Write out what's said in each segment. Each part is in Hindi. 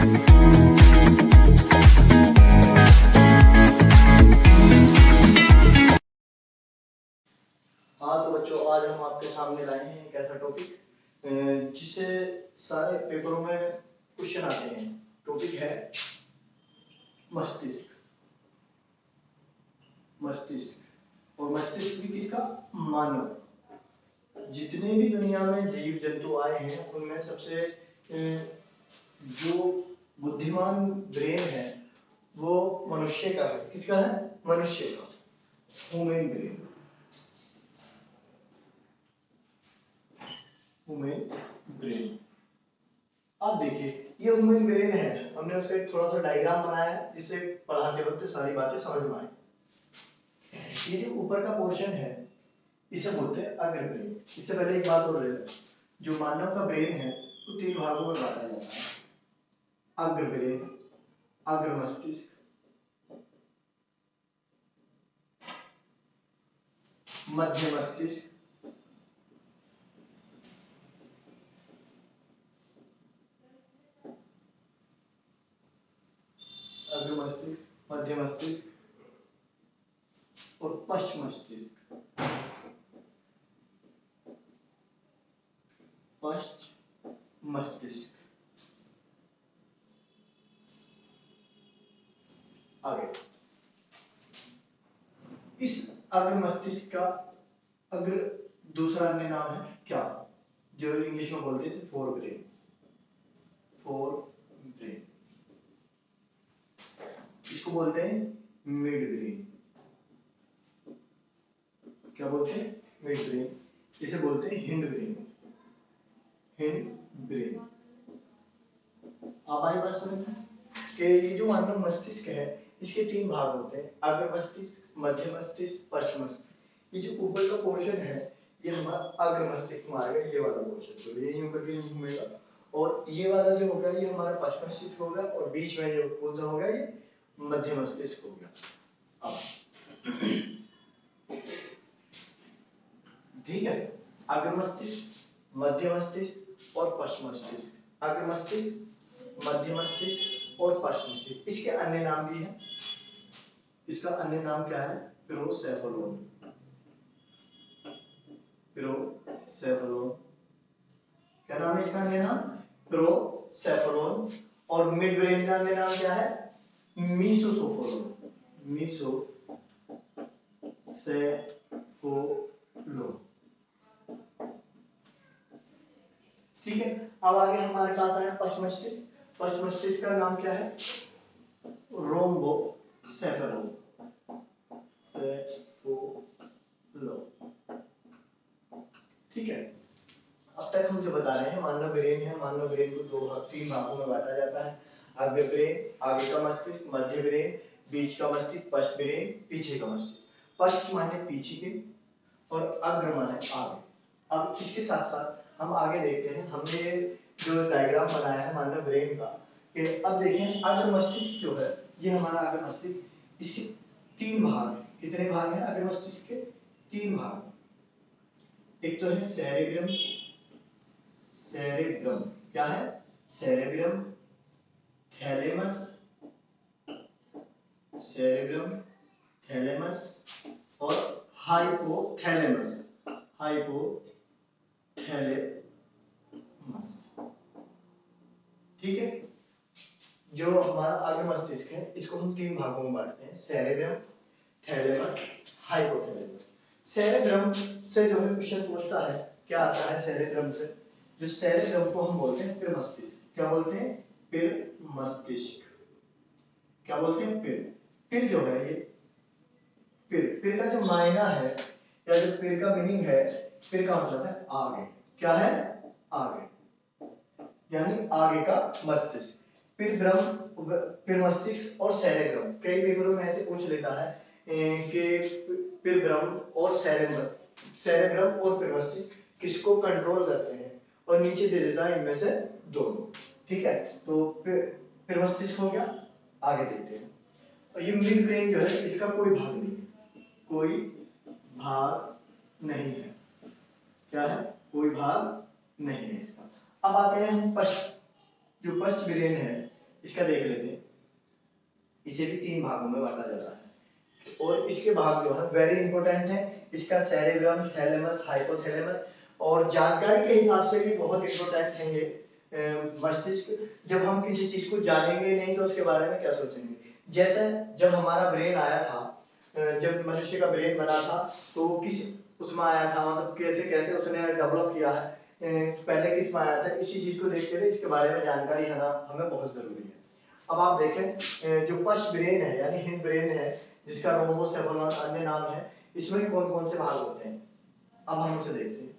हाँ तो बच्चों, आज हम आपके सामने लाए हैं एक ऐसा टॉपिक जिससे सारे पेपरों में क्वेश्चन आते हैं। टॉपिक है मस्तिष्क। मस्तिष्क, और मस्तिष्क भी किसका? मानव। जितने भी दुनिया में जीव जंतु आए हैं उनमें सबसे जो बुद्धिमान ब्रेन है वो मनुष्य का है। किसका है? मनुष्य का, ह्यूमन ब्रेन। Human brain. अब देखिए, ये ह्यूमन ब्रेन है। हमने उसका एक थोड़ा सा डायग्राम बनाया है जिससे पढ़ाते वक्त सारी बातें समझ में आए। ये जो ऊपर का पोर्शन है इसे बोलते हैं अग्र ब्रेन। इससे पहले एक बात और ले लो, जो मानव का ब्रेन है वो 3 भागों में बांटा जाता है। अग्र ब्रेन, अग्र मस्तिष्क, मध्य मस्तिष्क, अग्र मस्तिष्क, मध्य मस्तिष्क और पश्च मस्तिष्क। पश्च मस्तिष्क। आगे इस अग्र मस्तिष्क का अग्र दूसरा अन्य नाम है क्या? जो इंग्लिश में बोलते हैं फोर ब्रेन। फोर ब्रेन, इसको बोलते हैं मिड ब्रेन। क्या बोलते हैं? Mid brain. इसे बोलते हैं हिंड ब्रेन। Hind brain. अब आई बात समझ में कि ये जो मानव मस्तिष्क है इसके 3 भाग होते हैं, अग्र मस्तिष्क, मध्य मस्तिष्क, पश्च मस्तिष्क। ये जो ऊपर का पोर्शन है ये हमारा अग्र मस्तिष्क में आएगा, ये वाला पोर्शन। तो ये यूं करके यूं घूमेगा, और ये वाला जो होगा ये हमारा पश्च मस्तिष्क होगा, और बीच में जो कौन सा होगा? ये मध्य मस्तिष्क हो गया। अब ठीक है, अग्र मस्तिष्क, मध्य मस्तिष्क और पश्च मस्तिष्क। अग्र मस्तिष्क, मध्य मस्तिष्क और पश्च मस्तिष्क। इसके अन्य नाम भी हैं। इसका अन्य नाम क्या है? प्रोसेफलोन। प्रोसेफलोन, क्या नाम है इसका अन्य नाम? प्रोसेफलोन। और मिड ब्रेन का अन्य नाम क्या है? मीसोसोफोलोन। मीसोसेफोलोन। ठीक है, अब आगे हमारे पास आया पश्च मस्तिष्क। पश्च मस्तिष्क का नाम क्या है? रोम्बोसेफेलोन। ठीक है, अब तक हम जो बता रहे हैं मानव ब्रेन है। मानव ब्रेन को 3 भागों में बांटा जाता है। अग्र ब्रेन, आगे का मस्तिष्क, मध्य ब्रेन, बीच का मस्तिष्क, पश्च ब्रेन, पीछे का मस्तिष्क। पश्च माने पीछे के और अग्र माने आगे। अब इसके साथ साथ हम आगे देखते हैं, हमने जो डायग्राम बनाया है मानव ब्रेन का, कि अब देखें अग्र मस्तिष्क जो है ये हमारा अग्र मस्तिष्क, इसके 3 भाग हैं। कितने भाग हैं अग्र मस्तिष्क के? 3 भाग। एक तो है सेरेब्रम। सेरेब्रम क्या है? सेरेब्रम, थैलेमस, सेरेब्रम, थैलेमस और हाइपोथैलेमस। हाइपोथैलेमस। ठीक है, जो हमारा अग्र मस्तिष्क है इसको हम 3 भागों में बांटते हैं, सेरेब्रम, थैलेमस, हाइपोथैलेमस। सेरेब्रम से जो है क्वेश्चन पूछता है, क्या आता है सेरेब्रम से? जो सेरेब्रम को हम बोलते हैं पिर मस्तिष्क। क्या बोलते हैं? पिर मस्तिष्क। क्या बोलते हैं? पिर। पिर जो है ये पिर का जो मायना है या जो पिर का मीनिंग है, पिर का मतलब है आगे। क्या है? आगे, यानी आगे का मस्तिष्क। पिर मस्तिष्क और सेरेब्रम। कई पेपरों में ऐसे पूछ लेता है कि पिरब्रम और सेरेब्रम और पिर मस्तिष्क किसको कंट्रोल करते हैं, और नीचे दे देता है इनमें से दोनों। ठीक है, तो पिर मस्तिष्क हो गया। आगे देखते हैं, और ये मिड ब्रेन जो है इसका कोई भाग नहीं है। कोई भाग नहीं है। क्या है? कोई भाग नहीं है इसका। अब आते हैं हम पश्च, जो पश्च ब्रेन है इसका देख लेते हैं। इसे भी 3 भागों में बांटा जाता है और इसके भाग जो है वेरी इंपॉर्टेंट है। इसका सेरेब्रम, थैलेमस, हाइपोथैलेमस और जानकारी के हिसाब से भी बहुत इंपॉर्टेंट है ये मस्तिष्क। जब हम किसी चीज को जानेंगे नहीं तो उसके बारे में क्या सोचेंगे। जैसे जब हमारा ब्रेन आया था, जब मनुष्य का ब्रेन बना था तो वो किस उसमें आया था, मतलब कैसे कैसे उसने डेवलप किया है, पहले किस में आया था, इसी चीज को देखते हुए इसके बारे में जानकारी हमें बहुत जरूरी है। अब आप देखें जो पश्च ब्रेन है यानी हिंड ब्रेन है जिसका रोम्बोसेफेलॉन अन्य नाम है, इसमें कौन कौन से भाग होते हैं अब हम उसे देखते हैं।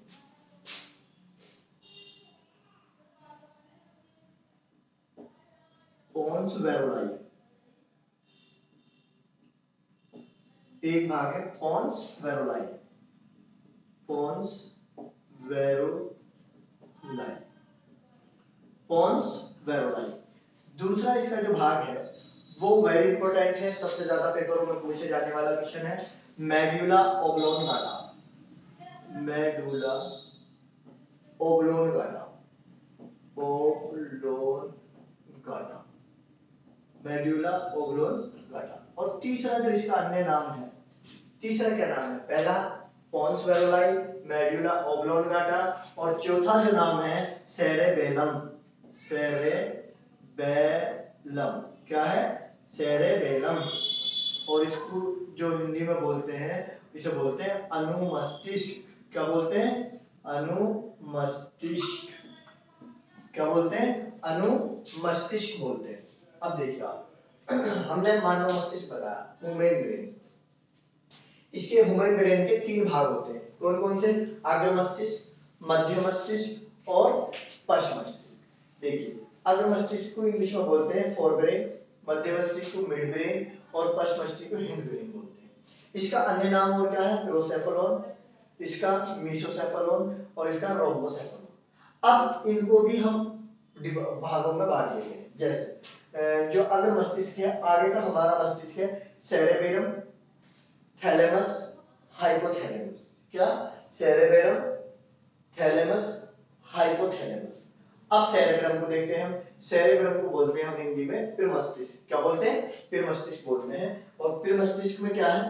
पोन्स वेरोलाई एक भाग है, पोन्स वेरोलाई, पोन्स वेरोलाई, पोन्स वेरोलाई। दूसरा इसका जो भाग है वो वेरी इंपॉर्टेंट है, सबसे ज्यादा पेपरों में पूछे जाने वाला क्वेश्चन है, medulla oblongata, medulla oblongata, oblongata, medulla oblongata. और तीसरा जो इसका अन्य नाम है, तीसरा क्या नाम है, पहला पोन्स वेरोलाई, मेडुला ओब्लोंगाटा और चौथा जो नाम है सेरेबेलम, सेरेबेलम क्या है, सेरेबेलम। और इसको जो हिंदी में बोलते हैं इसे बोलते हैं अनुमस्तिष्क। क्या बोलते हैं, अनुमस्तिष्क। क्या बोलते हैं, अनुमस्तिष्क बोलते हैं। अब देखिए आप हमने मानव मस्तिष्क बताया, ह्यूमन ब्रेन, इसके ह्यूमन ब्रेन के 3 भाग होते हैं, कौन कौन से, अग्र मस्तिष्क, मध्य मस्तिष्क और पश्च मस्तिष्क। देखिए अग्र मस्तिष्क को इंग्लिश में बोलते हैं फोर ब्रेन, मध्य मस्तिष्क को मिड ब्रेन और पश्च मस्तिष्क को हिंड ब्रेन बोलते हैं। इसका अन्य नाम और क्या है, प्रोसेफेलॉन, इसका मीसोसेफेलॉन और इसका रोम्बोसेफेलॉन। अब इनको भी हम भागों में बांट देंगे। जैसे जो अग्र मस्तिष्क है, आगे का हमारा मस्तिष्क है सेरेबेलम, थैलेमस, हाइपोथैलेमस। क्या, सेरेबेलम, थैलेमस, हाइपोथैलेमस। अब सेरेब्रम को देखते हैं हम, सेरेब्रम को बोलते हैं हम हिंदी में पिर मस्तिष्क। क्या बोलते हैं, पिर मस्तिष्क बोलते हैं। और पिर मस्तिष्क में क्या है,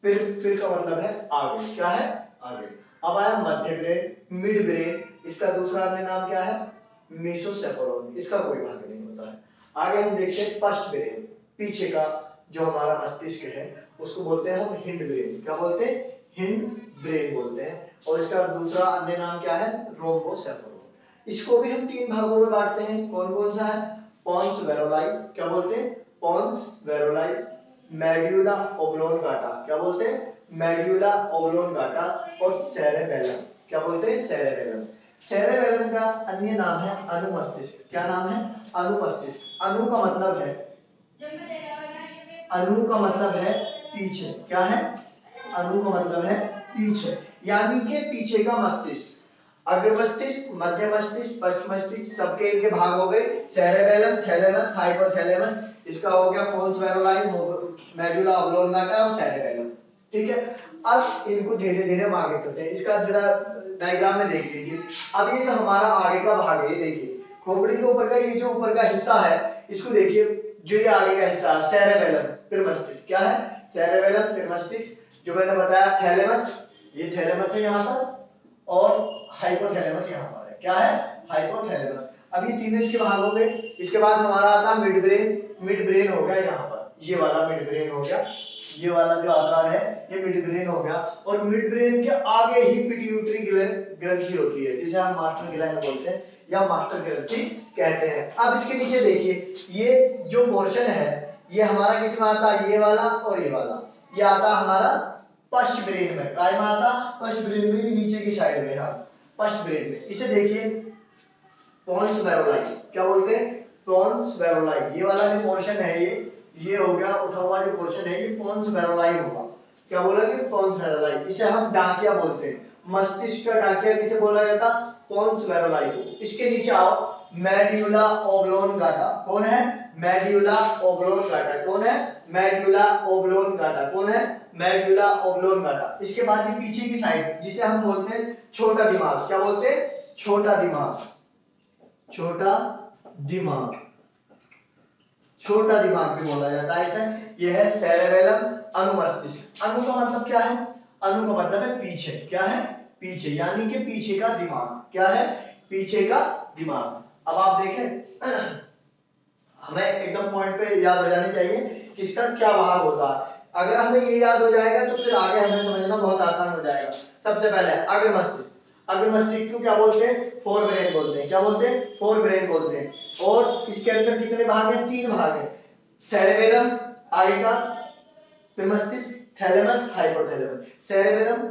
पिर का मतलब है आगे, क्या है, आगे। अब आया मध्य ब्रेन, मिड ब्रेन, इसका दूसरा अन्य नाम क्या है, मीसोसेफेलॉन, इसका कोई भाग नहीं होता है। आगे हम देखते हैं पश्च ब्रेन, पीछे का जो हमारा मस्तिष्क है उसको बोलते हैं हम हिंड ब्रेन। क्या बोलते हैं, हिंड ब्रेन बोलते हैं। और इसका दूसरा अन्य नाम क्या है, रोम्बोसेफेलॉन। इसको भी हम 3 भागों में बांटते हैं, कौन कौन सा है, पोन्स वेरोलाई, क्या बोलते हैं, पोन्स वेरोलाई, मेडुला ओब्लोंगाटा, क्या बोलते हैं, मेडुला ओब्लोंगाटा और सेरेबेलम, क्या बोलते हैं, सेरेबेलम। सेरेबेलम का अन्य नाम है अनुमस्तिष्क। क्या नाम है, अनुमस्तिष्क। अनु का मतलब है, अनु का मतलब है पीछे। क्या है, अनु का मतलब है पीछे, यानी कि पीछे का मस्तिष्क। अग्र मस्तिष्क, मध्य मस्तिष्क, पश्च मस्तिष्क, सबके इनके भाग हो गए, सेरेबेलम, थैलेमस, हाइपोथैलेमस, इसका हो गया पोन्स वेरोलाई, मेडुला ओब्लोंगाटा और सेरेबेलम। ठीक है, अब इनको धीरे धीरे हम आगे चलते हैं। इसका जरा डायग्राम में देख लीजिए। अब ये जो हमारा आगे का भाग है, ये देखिए खोपड़ी के ऊपर का ये जो ऊपर का हिस्सा है, इसको देखिए, जो ये आगे का हिस्सा है सेरेबेलम, फिर मस्तिष्क। क्या है, सेरेबेलम, फिर मस्तिष्क। जो मैंने बताया थैलेमस, ये थैलेमस है यहाँ पर, और हाइपोथैलेमस यहाँ पर है। क्या है, हाइपोथैलेमस। अब ये तीनों इसके भाग हो गए। इसके बाद हमारा आता है मिड ब्रेन। मिड ब्रेन हो गया यहाँ पर, ये वाला मिड ब्रेन हो गया, ये वाला जो आकार है ये मिड ब्रेन हो गया। और मिड ब्रेन के आगे ही पिट्यूटरी ग्रंथि होती है, जिसे हम मास्टर ग्लैंड बोलते हैं या मास्टर ग्रंथि कहते हैं। अब इसके नीचे देखिए, ये जो पोर्शन है ये हमारा किसमें आता है, ये वाला और ये वाला, ये आता हमारा पश्च ब्रेन में। काय में आता, पश्च ब्रेन में, नीचे की साइड में, हाँ पश्च ब्रेन में। इसे देखिए पोन्स वेरोलाई, क्या बोलते हैं, पोन्स वेरोलाई। ये वाला जो पोर्शन है ये हो गया उठा हुआ जो पोर्शन है, ये पोन्स वेरोलाई होगा। क्या बोलेंगे, पोन्स वेरोलाई। इसे हम डाकिया बोलते हैं, मस्तिष्क का डाकिया किसे बोला जाता, पोन्स वेरोलाई को। इसके नीचे आओ, मेडुला ओब्लोंगाटा। कौन है, मेडुला ओब्लोंगाटा। कौन है, मेडुला ओब्लोंगाटा। कौन है, मेडुला ओब्लोंगाटा। इसके बाद ये पीछे की साइड जिसे हम बोलते हैं छोटा दिमाग। क्या बोलते हैं, छोटा दिमाग, छोटा दिमाग। छोटा दिमाग भी बोला जाता है इसे। यह है सेरेबेलम अनुमस्तिष्क। अनु का मतलब क्या है? अनु का मतलब है पीछे। क्या है? पीछे, यानी कि पीछे का दिमाग। क्या है? पीछे का दिमाग। अब आप देखें हमें एकदम पॉइंट पे याद हो जानी चाहिए किसका क्या भाग होता है। अगर हमें ये याद हो जाएगा तो फिर आगे हमें समझना बहुत आसान हो जाएगा। सबसे पहले अग्र मस्तिष्क। अग्र मस्तिष्क को क्या बोलते हैं? फोर ब्रेन बोलते हैं। क्या बोलते हैं? फोर ब्रेन बोलते हैं। और इसके अंदर कितने भाग हैं? 3 भाग हैं। सेरेबेलम आगे का, फिर मस्तिष्क, thalamus, hypothalamus. Cerebellum,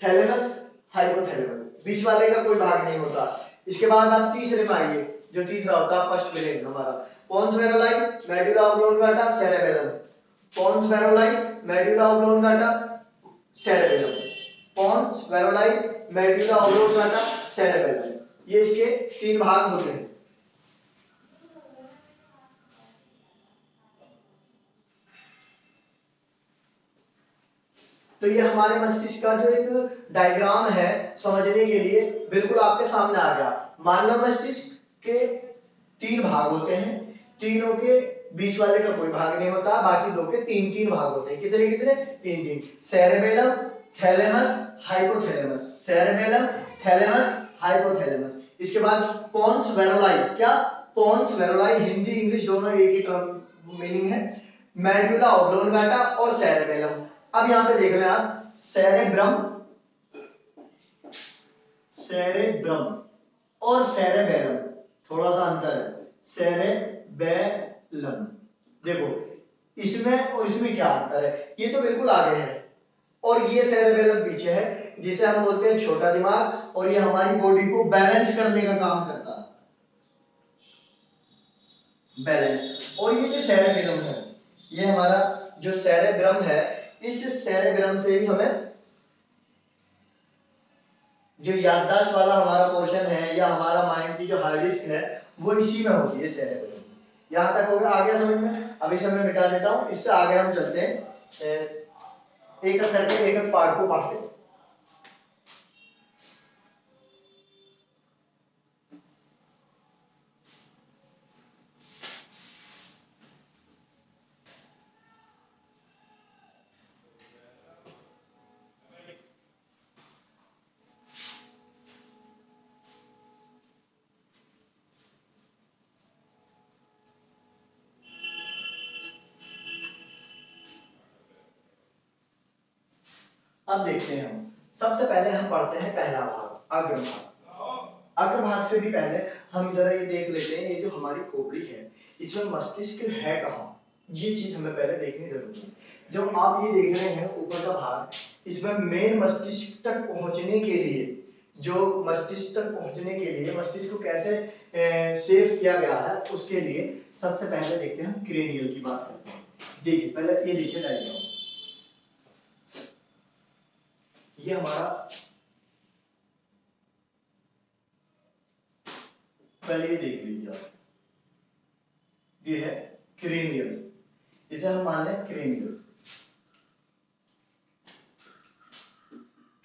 thalamus, hypothalamus, बीच वाले का कोई भाग नहीं होता। इसके बाद आप तीसरे में आइए, जो तीसरा होता है फर्स्ट ब्रेन हमारा, पोन्स वेरोलाई, medulla oblongata, cerebellum. पोन्स वेरोलाई, medulla oblongata, cerebellum. पोन्स वेरोलाई, medulla oblongata, cerebellum. ये इसके 3 भाग होते हैं। तो ये हमारे मस्तिष्क का जो एक डायग्राम है समझने के लिए बिल्कुल आपके सामने आ गया। मानव मस्तिष्क के 3 भाग होते हैं, तीनों के बीच वाले का कोई भाग नहीं होता, बाकी 2 के 3-3 भाग होते हैं। कितने कितने? 3-3। Cerebellum, thalamus, hypothalamus. Cerebellum, thalamus, hypothalamus. इसके बाद पोन्स वेरोलाई। क्या? पोन्स वेरोलाई, हिंदी इंग्लिश दोनों एक ही टर्म मीनिंग है। मेडुला ऑब्लोंगाटा और सेरेबेलम। अब यहां पे देख रहे हैं आप सेरेब्रम, सेरेब्रम और सेरेबेलम, थोड़ा सा अंतर है। सेरेबेलम, देखो इसमें और इसमें क्या अंतर है? ये तो बिल्कुल आगे है और ये सेरेबेलम पीछे है, जिसे हम बोलते हैं छोटा दिमाग, और ये हमारी बॉडी को बैलेंस करने का काम करता है, बैलेंस। और ये जो सेरेबेलम है, ये हमारा जो सेरेब्रम है, इस सेरेब्रम से ही हमें जो याददाश्त वाला हमारा पोर्शन है या हमारा माइंड की जो हार्ड डिस्क है वो इसी में होती है, सेरेब्रम। यहां तक हो गया, आ गया समझ में? अब इसे मैं मिटा देता हूं, इससे आगे हम चलते हैं, एक एक करके एक एक पार्ट को पढ़ते हैं। अब देखते हैं हम, सबसे पहले हम पढ़ते हैं पहला भाग, अग्रभाग। अग्रभाग से भी पहले हम जरा ये देख लेते हैं, ये जो हमारी खोपड़ी है इसमें मस्तिष्क है कहाँ, ये चीज हमें पहले देखनी जरूरी है। जो आप ये देख रहे हैं ऊपर का भाग, इसमें मेन मस्तिष्क तक पहुंचने के लिए, जो मस्तिष्क तक पहुंचने के लिए मस्तिष्क को कैसे सेव किया गया है, उसके लिए सबसे पहले देखते हैं हम क्रेनियल की बात करते हैं। देखिए पहले ये देखिए डायग्राम, ये हमारा पहले ये देख लीजिए आप, ये है क्रेनियल, इसे हम मान लें क्रेनियल।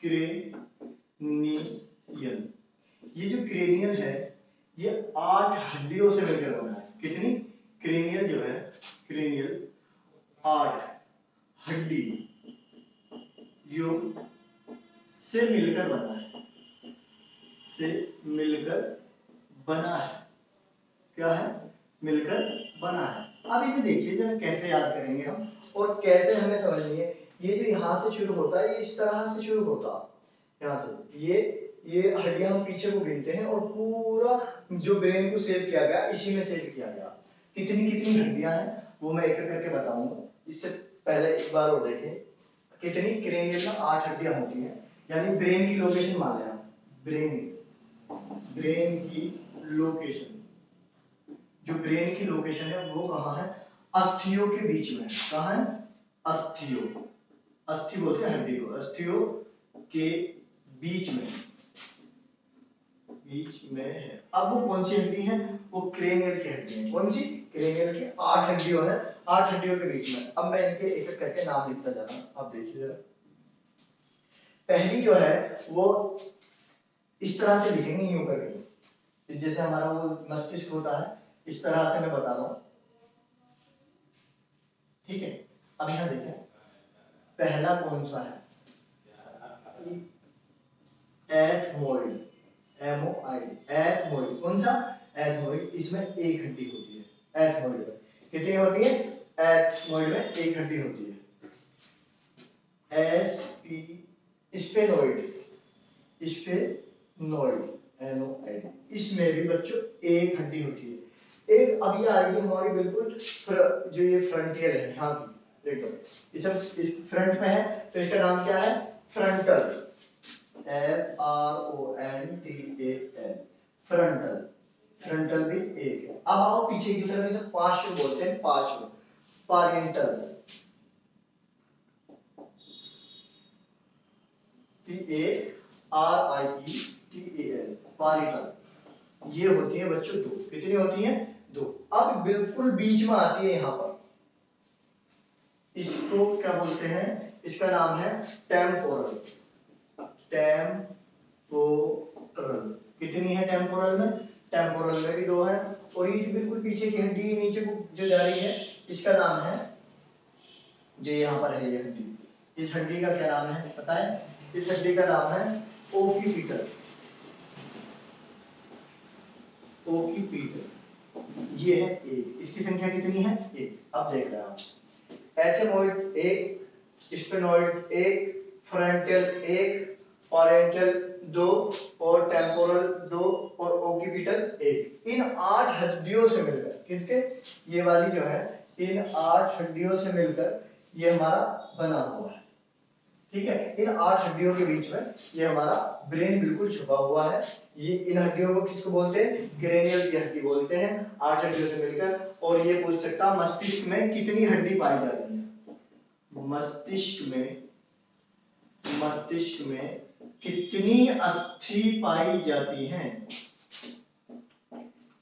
क्रेनियल, ये जो क्रेनियल है ये 8 हड्डियों से मिलकर बना है। कितनी? क्रेनियल जो है, क्रेनियल 8 हड्डी से मिलकर बना है, से मिलकर बना है। क्या है? मिलकर बना है। अब इसे देखिए जरा कैसे याद करेंगे हम और कैसे हमें समझनी है। ये जो यहाँ से शुरू होता है ये इस तरह से शुरू होता है, यहाँ से ये हड्डियां हम पीछे को गिनते हैं और पूरा जो ब्रेन को सेव किया गया इसी में सेव किया गया। कितनी कितनी हड्डियां हैं वो मैं एक एक करके बताऊंगा। इससे पहले एक बार और देखें, कितनी? क्रेनियल में 8 हड्डियां होती हैं, यानी ब्रेन की लोकेशन मान लें आप, ब्रेन की लोकेशन, जो ब्रेन की लोकेशन है वो कहाँ है? अस्थियों के बीच में। कहाँ है? अस्थियों, अस्थि बोलते हैं हड्डी को, अस्थियों के बीच में, बीच में है। अब वो कौन सी हड्डी है? वो क्रेनियल की हड्डी है। कौन सी? क्रेनियल की 8 हड्डियों है, 8 हड्डियों के बीच में। अब मैं इनके एक एक करके नाम लिखता जा रहा हूं, आप देखिए जरा। पहली जो है वो इस तरह से लिखेंगे, यूं करके, जैसे हमारा वो मस्तिष्क होता है इस तरह से मैं बता रहा हूं। ठीक है, अब यहां देखें पहला कौन सा है, एथमोइड, एमओआईडी, एथमोइड। कौन सा? एथमोइड। इसमें एक हड्डी होती है एथमोइड में। कितनी होती है? एथमोइड में एक हड्डी होती है। स्पेनोइड, स्पेनोइड, एनओआईडी, इसमें भी बच्चों एक हड्डी होती है। एक अब ये आएगी हमारी बिल्कुल जो ये फ्रंटियल है यहाँ की, एकदम इस फ्रंट में है, तो इसका नाम क्या है? Frontal, FRONTAL, frontal. फ्रंटल भी एक है। अब आओ पीछे की तरफ, इसे पार्श्व बोलते हैं, पार्श्व, पारिएंटल, PARIETAL, पारिएंटल। ये होती है बच्चों दो। कितनी होती हैं? दो। अब बिल्कुल बीच में आती है यहां पर, इसको क्या बोलते हैं? इसका नाम है टेम्पोरल, टेम्पोरल। कितनी है टेम्पोरल में? टेम्पोरल में भी दो है। और ये जो बिल्कुल पीछे की हड्डी नीचे को जो जा रही है, इसका नाम है, जो यहाँ पर है ये हड्डी, इस हड्डी का क्या नाम है पता है? इस हड्डी का नाम है ओकिपिटल, ओकिपिटल। ये है एक। इसकी संख्या कितनी है? एक। अब देख रहे हैं आप, एथेमोइड एक, स्पेनोइड एक, फ्रंटल एक, पारेंटल दो, और टेम्पोरल दो, और ओकिपिटल एक। इन 8 हड्डियों से मिलकर, कितने? ये वाली जो है, इन 8 हड्डियों से मिलकर ये हमारा बना हुआ है। ठीक है, इन 8 हड्डियों के बीच में ये हमारा ब्रेन बिल्कुल छुपा हुआ है। ये इन हड्डियों को किसको बोलते हैं? क्रेनियल की हड्डी बोलते हैं, 8 हड्डियों से मिलकर। और ये पूछ सकता मस्तिष्क में कितनी हड्डी पाई जाती है? मस्तिष्क में कितनी अस्थि पाई जाती हैं?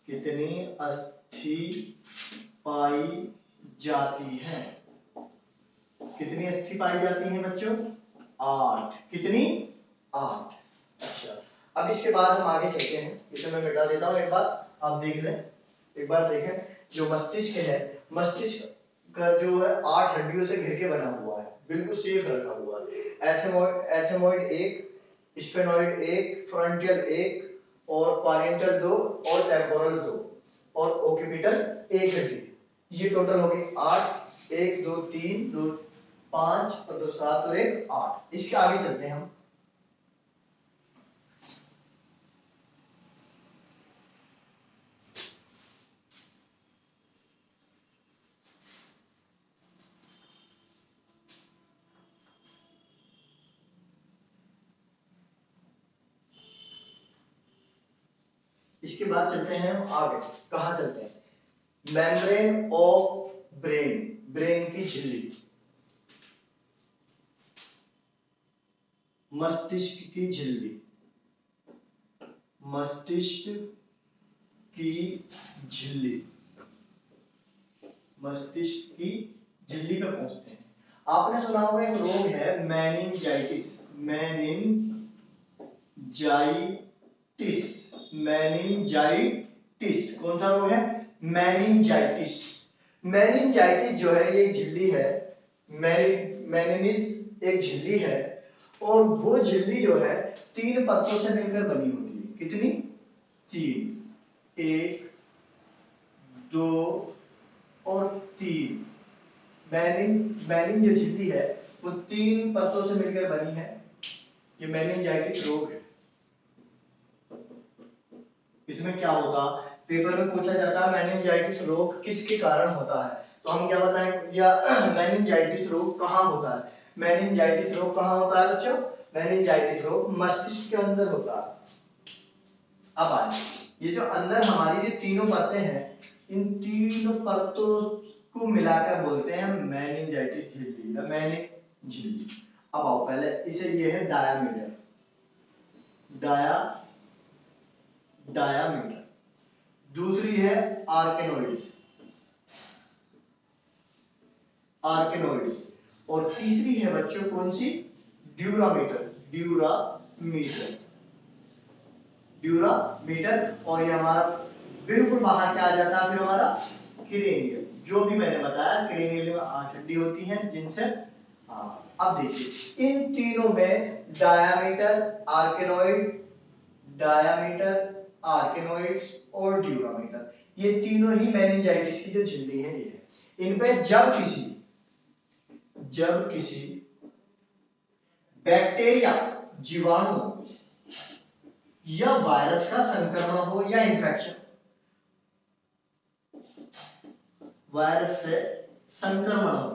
कितनी अस्थि पाई जाती है? कितनी अस्थि पाई जाती हैं बच्चों? 8। कितनी? 8। अच्छा, अब इसके बाद हम आगे चलते हैं। इसे मैं मिटा देता हूं एक बार, आप देख लें। एक बार देखें, जो मस्तिष्क है, मस्तिष्क का जो है 8 हड्डियों से घिर के बना हुआ है, बिल्कुल सेफ रखा हुआ है। एथेमोइड एक, स्पेनोइड एक, फ्रंटियल एक, और पारेंटल दो, और टेम्पोरल दो, और ओकिपिटल एक हड्डी। ये टोटल हो गई 8। 1 2 3 2 5 और 2 7 और 1 8। इसके आगे चलते हैं हम। इसके बाद चलते हैं हम आगे। कहा चलते हैं? मेम्ब्रेन ऑफ ब्रेन, ब्रेन की झिल्ली, मस्तिष्क की झिल्ली, मस्तिष्क की झिल्ली, मस्तिष्क की झिल्ली का पूछते हैं। आपने सुना होगा एक रोग है मेनिंजाइटिस, मेनिंजाइटिस, मेनिंजाइटिस। कौन सा रोग है? मेनिंजाइटिस। मेनिंजाइटिस जो है ये झिल्ली है, मेनिनिस एक झिल्ली है, और वो झिल्ली जो है 3 परतों से मिलकर बनी होती है। कितनी? 3। 1 2 और 3। मेनिन जो झिल्ली है वो 3 परतों से मिलकर बनी है। ये मेनिंजाइटिस रोग है। इसमें क्या होता, पेपर में पूछा जाता है मेनिंजाइटिस रोग किसके कारण होता है, तो हम क्या बताएं? या मेनिंजाइटिस रोग कहाँ होता है? मेनिंजाइटिस रोग कहाँ होता है बच्चों? मेनिंजाइटिस रोग मस्तिष्क के अंदर होता है। अब आए, ये जो अंदर हमारी जो तीनों परतें हैं, इन तीनों परतों को मिलाकर बोलते हैं मेनिंजाइटिस झिल्ली या मेनिन झिल्ली। अब आओ पहले इसे, ये है डायामीटर, डायामीटर। दूसरी है आर्केनोइड्स, आर्केनोइड्स। और तीसरी है बच्चों कौन सी? Dura mater, dura mater, dura mater. और ये हमारा बिल्कुल बाहर क्या आ जाता है फिर? हमारा क्रेनियल, जो भी मैंने बताया क्रेनियल में 8 हड्डी होती हैं जिनसे अब देखिए इन तीनों में डायामीटर आर्केनोइड्स और ड्यूरामीटर, ये तीनों ही मेनिंजाइटिस की जो झिल्ली है ये है। इन पे जब किसी बैक्टीरिया, जीवाणु या वायरस का संक्रमण हो या इन्फेक्शन, वायरस से संक्रमण हो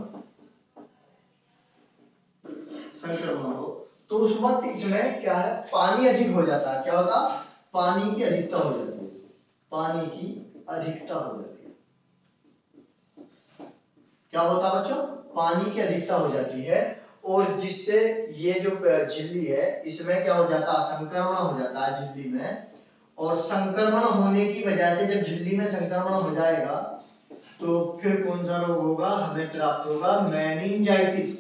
तो उस वक्त इसमें क्या है, पानी अधिक हो जाता है। क्या होता, पानी की अधिकता हो जाती है, पानी की अधिकता हो जाती है। क्या होता बच्चों, पानी की अधिकता हो जाती है और जिससे ये जो झिल्ली है इसमें क्या हो जाता है, संक्रमण हो जाता है झिल्ली में। और संक्रमण होने की वजह से जब झिल्ली में संक्रमण हो जाएगा तो फिर कौन सा रोग होगा, हमें प्राप्त होगा मेनिंजाइटिस।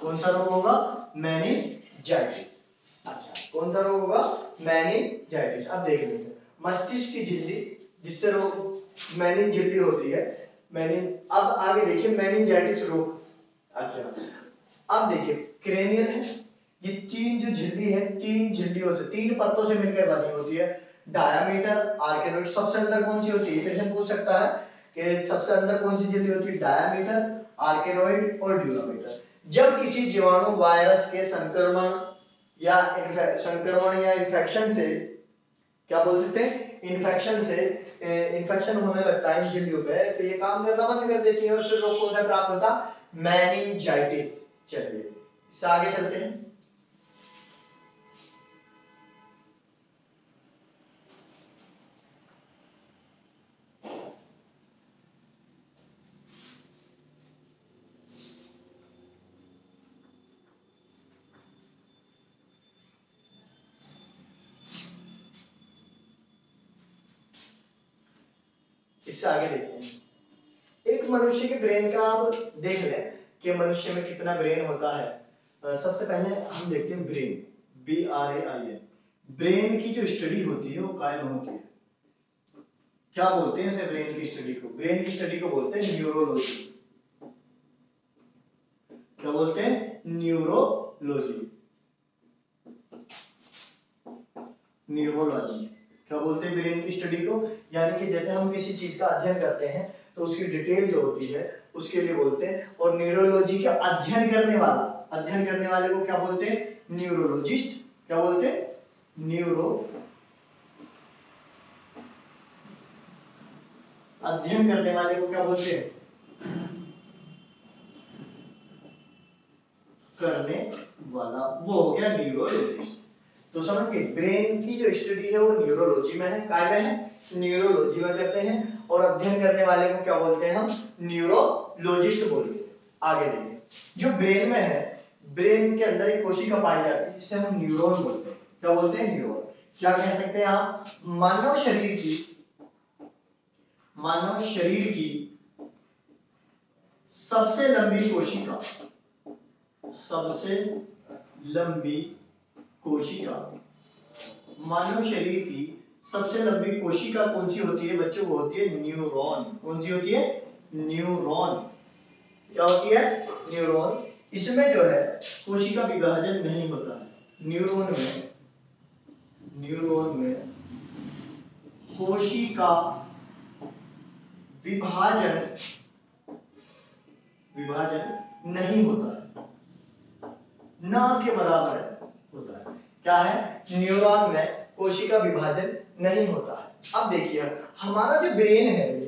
कौन सा रोग होगा, मेनिंजाइटिस। अच्छा, कौन सा रोग होगा, मेनिंजाइटिस। अब देख लीजिए मस्तिष्क की झिल्ली जिससे रोग मेनिन झिल्ली होती है, मेनिन। अब आगे देखिए मेनिंजाइटिस रोग। अच्छा, अब देखिए क्रेनियल है, ये तीन जो झिल्ली है, तीन झिल्लियों से, तीन परतों से मिलकर बनी होती है। डायामीटर आर्केनोइड, सबसे अंदर कौन सी होती है, प्रश्न पूछ सकता है कि सबसे अंदर कौन सी झिल्ली होती है, डायामीटर, आर्केनोइड और ड्यूरामीटर। जब किसी जीवाणु वायरस के संक्रमण या इन्फेक्शन से, क्या बोल सकते हैं, इन्फेक्शन होने लगता है इन झिल्लियों पे, तो ये काम करना बंद कर देती है और फिर रोग कौन सा प्राप्त होता, मेनिंजाइटिस। चलिए इससे आगे चलते हैं। इससे आगे देखते हैं। एक मनुष्य के ब्रेन का आप देख लें कि मनुष्य में कितना ब्रेन होता है। सबसे पहले हम देखते हैं ब्रेन, BRAIN। ब्रेन की जो स्टडी होती है वो काय में होती है, क्या बोलते हैं इसे, ब्रेन की स्टडी को, ब्रेन की स्टडी को बोलते हैं न्यूरोलॉजी। क्या बोलते हैं, न्यूरोलॉजी। क्या बोलते हैं ब्रेन की स्टडी को, यानी कि जैसे हम किसी चीज का अध्ययन करते हैं तो उसकी डिटेल जो होती है उसके लिए बोलते हैं। और न्यूरोलॉजी का अध्ययन करने वाले को क्या बोलते हैं, न्यूरोलॉजिस्ट। क्या बोलते हैं, अध्ययन करने वाले को क्या बोलते हैं, करने वाला, वो हो गया न्यूरोलॉजिस्ट। तो समझ गए, ब्रेन की जो स्टडी है वो न्यूरोलॉजी में है, काय में है, न्यूरोलॉजी में करते हैं। और अध्ययन करने वाले को क्या बोलते हैं, हम न्यूरोलॉजिस्ट बोलते हैं। आगे देखिए, जो ब्रेन में है, ब्रेन के अंदर एक कोशिका पाई जाती है जिसे हम न्यूरॉन बोलते हैं। क्या बोलते हैं, न्यूरॉन। क्या कह सकते हैं आप, मानव शरीर की सबसे लंबी कोशिका, मानव शरीर की सबसे लंबी कोशिका कौन सी होती है बच्चों, वो होती है न्यूरॉन। कौन सी होती है, न्यूरॉन। क्या होती है, न्यूरॉन। इसमें जो है कोशिका विभाजन नहीं होता है। न्यूरॉन में कोशिका विभाजन नहीं होता है, ना के बराबर होता है। क्या है, न्यूरॉन में कोशिका विभाजन नहीं होता है। अब देखिए हमारा जो ब्रेन है,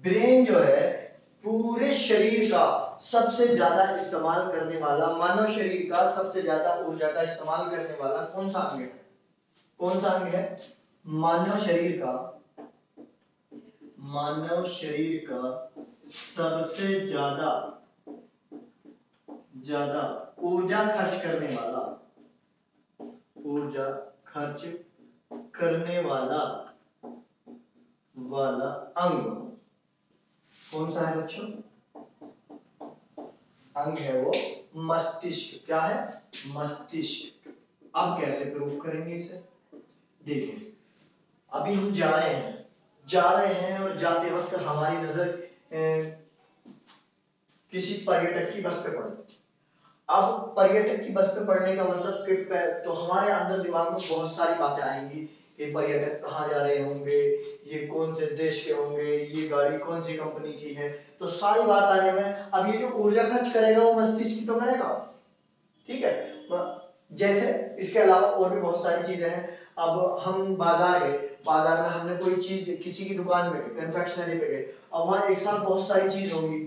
ब्रेन जो है पूरे शरीर का सबसे ज्यादा इस्तेमाल करने वाला, मानव शरीर का सबसे ज्यादा ऊर्जा का इस्तेमाल करने वाला कौन सा अंग है, मानव शरीर का सबसे ज्यादा ऊर्जा खर्च करने वाला अंग कौन सा है बच्चों, अंग है वो मस्तिष्क। क्या है, मस्तिष्क। अब कैसे प्रूफ करेंगे इसे? देखिए, अभी हम जा रहे हैं और जाते वक्त हमारी नजर किसी पर्यटक की बस पे पड़ी। अब पर्यटक की बस पे पड़ने का मतलब कि तो हमारे अंदर दिमाग में बहुत सारी बातें आएंगी कि पर्यटक कहाँ जा रहे होंगे, ये कौन से देश के होंगे, ये गाड़ी कौन सी कंपनी की है। तो सारी बात आने में अब ये जो ऊर्जा खर्च करेगा वो मस्तिष्क की तो करेगा, ठीक है। जैसे इसके अलावा और भी बहुत सारी चीजें हैं। अब हम बाजार गए, बाजार में हमने कोई चीज किसी की दुकान में गए, कन्फेक्शनरी पे गए, अब वहां एक साथ बहुत सारी चीज होंगी,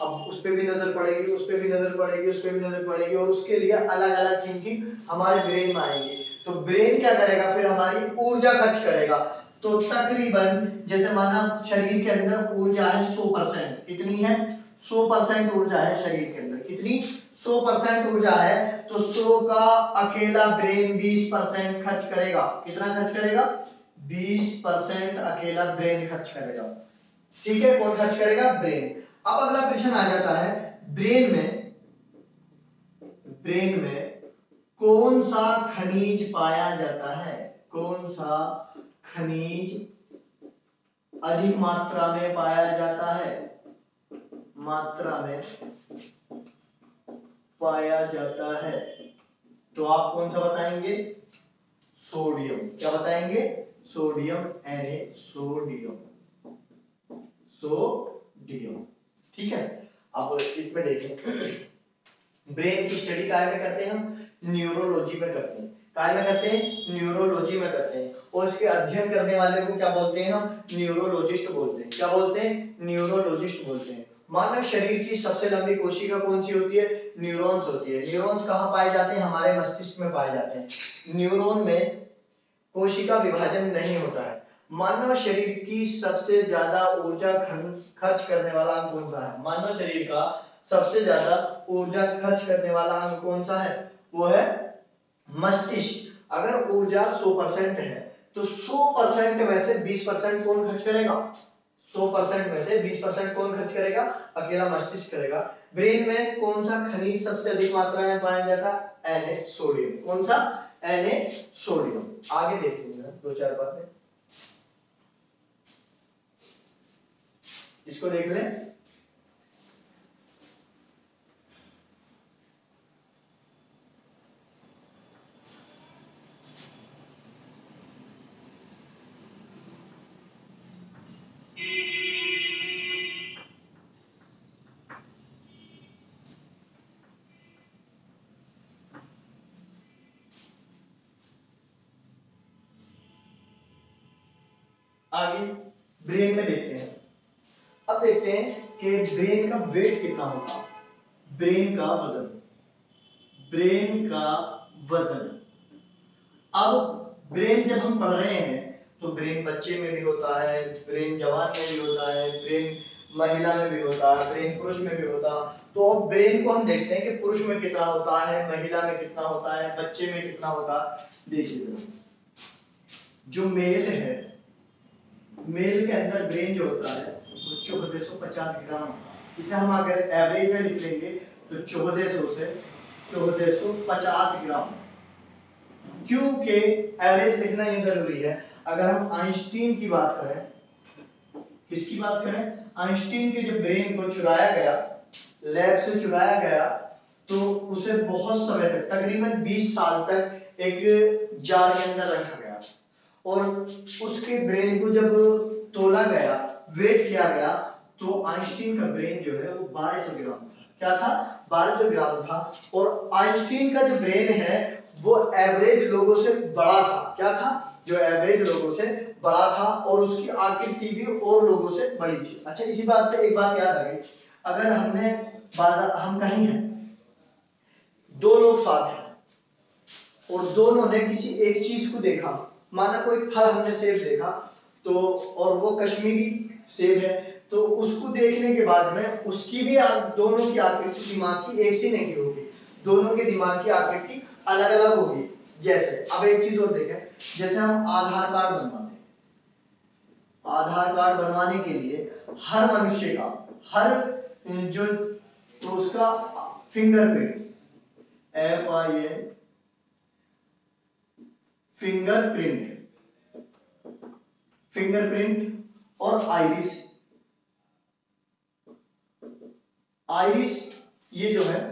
अब उस पे भी नजर पड़ेगी, उस पे भी नजर पड़ेगी, उस पे भी नजर पड़ेगी, और उसके लिए अलग अलग थिंकिंग हमारे ब्रेन में आएंगी। तो ब्रेन क्या करेगा, फिर हमारी ऊर्जा खर्च करेगा। तो तकरीबन जैसे माना शरीर के अंदर ऊर्जा है 100%, कितनी है? 100% ऊर्जा है शरीर के अंदर। कितनी? 100% ऊर्जा है। तो 100 का अकेला ब्रेन 20% खर्च करेगा। कितना खर्च करेगा? 20% अकेला ब्रेन खर्च करेगा, ठीक है। कौन खर्च करेगा? ब्रेन। अब अगला प्रश्न आ जाता है, ब्रेन में कौन सा खनिज पाया जाता है? कौन सा खनिज अधिक मात्रा में पाया जाता है? मात्रा में पाया जाता है। तो आप कौन सा बताएंगे? सोडियम। क्या बताएंगे? सोडियम, सोडियम, ठीक है। अब इसमें देखें, ब्रेन की स्टडी काय में करते हैं हम? न्यूरोलॉजी में करते हैं। काय में करते हैं? न्यूरोलॉजी में करते हैं। और इसके अध्ययन करने वाले को क्या बोलते हैं हम? न्यूरोलॉजिस्ट बोलते हैं। क्या बोलते हैं? न्यूरोलॉजिस्ट बोलते हैं। मानव शरीर की सबसे लंबी कोशिका कौन सी होती है? न्यूरॉन्स होती है। न्यूरॉन्स कहाँ पाए जाते हैं? हमारे मस्तिष्क में पाए जाते हैं। न्यूरॉन में कोशिका विभाजन नहीं होता है। मानव शरीर की सबसे ज्यादा ऊर्जा खर्च करने वाला अंग कौन सा है? मानव शरीर का सबसे ज्यादा ऊर्जा खर्च करने वाला अंग कौन सा है? वो है मस्तिष्क। अगर ऊर्जा 100% है तो 100% में से 20% कौन खर्च करेगा? 100% में से 20% कौन खर्च करेगा? अकेला मस्तिष्क करेगा। ब्रेन में कौन सा खनिज सबसे अधिक मात्रा में पाया जाता है? Na, sodium. कौन सा? Na, sodium. आगे देखते हैं दो चार बातें, इसको देख लें। आगे ब्रेन में देखते हैं। अब देखते हैं कि ब्रेन का वेट कितना होगा। ब्रेन का वजन। अब ब्रेन जब हम पढ़ रहे हैं तो ब्रेन बच्चे में भी होता है, ब्रेन जवान में भी होता है, ब्रेन महिला में भी होता है, ब्रेन पुरुष में भी होता है। तो अब ब्रेन को हम देखते हैं कि पुरुष में कितना होता है, महिला में कितना होता है, बच्चे में कितना होता है। देखिए, जो मेल है, मेल के अंदर ब्रेन जो होता है वो 1450 ग्राम होता है। इसे हम अगर एवरेज में लिख लेंगे तो 1400 से 1450 ग्राम। क्योंकि एवरेज लिखना ये जरूरी है। अगर हम आइंस्टीन की बात करें, किसकी बात करें? आइंस्टीन के जब ब्रेन को चुराया गया, लैब से चुराया गया, तो उसे बहुत समय तक, तकरीबन 20 साल तक एक जार के अंदर रखा गया, और उसके ब्रेन को जब तोला गया, वेट किया गया, तो आइंस्टीन का ब्रेन जो है वो 1200 ग्राम था। क्या था? 1200 ग्राम था। और आइंस्टीन का जो ब्रेन है वो एवरेज लोगों से बड़ा था। क्या था? जो एवरेज लोगों से बड़ा था, और उसकी आकृति भी और लोगों से बड़ी थी। अच्छा, इसी बात पे एक बात याद आ गई। अगर हम कहीं हैं, दो लोग साथ हैं, और दोनों ने किसी एक चीज को देखा, माना कोई फल हमने सेब देखा, तो और वो कश्मीरी सेब है, तो उसको देखने के बाद में उसकी भी दोनों की आकृति दिमाग की एक सी नहीं होगी, दोनों के दिमाग की आकृति अलग अलग होगी। जैसे अब एक चीज और देखें, जैसे हम आधार कार्ड बनवाते हैं, आधार कार्ड बनवाने के लिए हर मनुष्य का, हर जो उसका फिंगरप्रिंट, FIN फिंगरप्रिंट, फिंगरप्रिंट और आइरिस। आइरिस ये जो है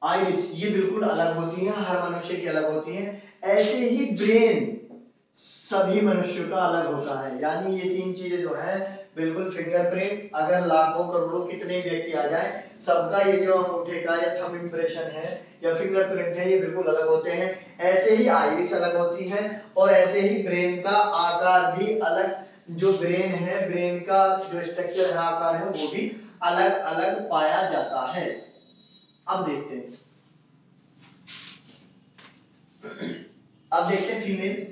आइरिस ये बिल्कुल अलग होती है, हर मनुष्य की अलग होती है। ऐसे ही ब्रेन सभी मनुष्यों का अलग होता है। यानी ये तीन चीजें जो है बिल्कुल, फिंगरप्रिंट अगर लाखों करोड़ों कितने व्यक्ति आ जाए, सबका ये जो अंगूठे का या थंब इंप्रेशन है या फिंगरप्रिंट है ये बिल्कुल अलग होते हैं। ऐसे ही आइरिस अलग होती है और ऐसे ही ब्रेन का आकार भी अलग, जो ब्रेन है ब्रेन का जो स्ट्रक्चर है आकार है वो भी अलग अलग पाया जाता है। अब देखते हैं फीमेल।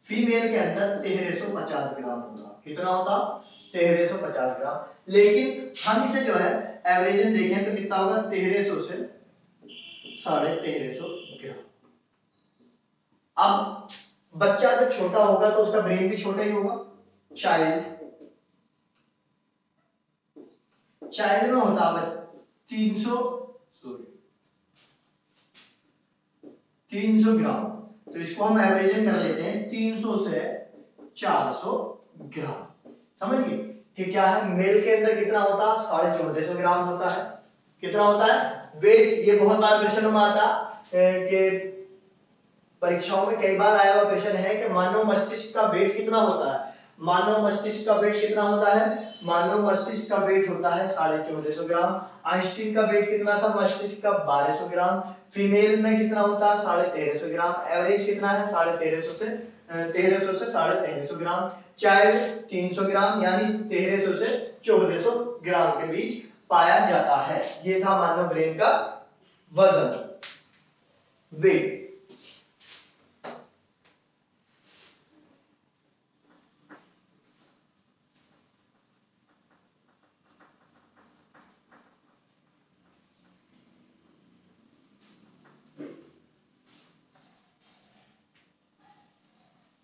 फीमेल के अंदर 1350 ग्राम होता। कितना होता? 1350 ग्राम। लेकिन हम इसे जो है एवरेज देखें तो कितना होगा? 1300 से 1350 ग्राम। अब बच्चा जब छोटा होगा तो उसका ब्रेन भी छोटा ही होगा। चाइल्ड में होता है 300 ग्राम। तो इसको हम एवरेज कर लेते हैं 300 से 400 ग्राम। समझ गए कि क्या है? मेल के अंदर कितना होता? 1450 ग्राम होता है। कितना होता है वेट? ये बहुत बार प्रश्न में आता कि परीक्षाओं में कई बार आया हुआ प्रश्न है कि मानव मस्तिष्क का वेट कितना होता है? मानव मस्तिष्क का वेट कितना होता है? मानव मस्तिष्क का वेट होता है 1450 ग्राम। आइंस्टीन का वेट कितना था मस्तिष्क का? 1200 ग्राम। फीमेल में कितना होता है? 1350 ग्राम। एवरेज कितना है? 1350 से 1350 ग्राम। चाइल्ड 300 ग्राम, यानी 1300 से 1400 ग्राम के बीच पाया जाता है। ये था मानव ब्रेन का वजन, वेट।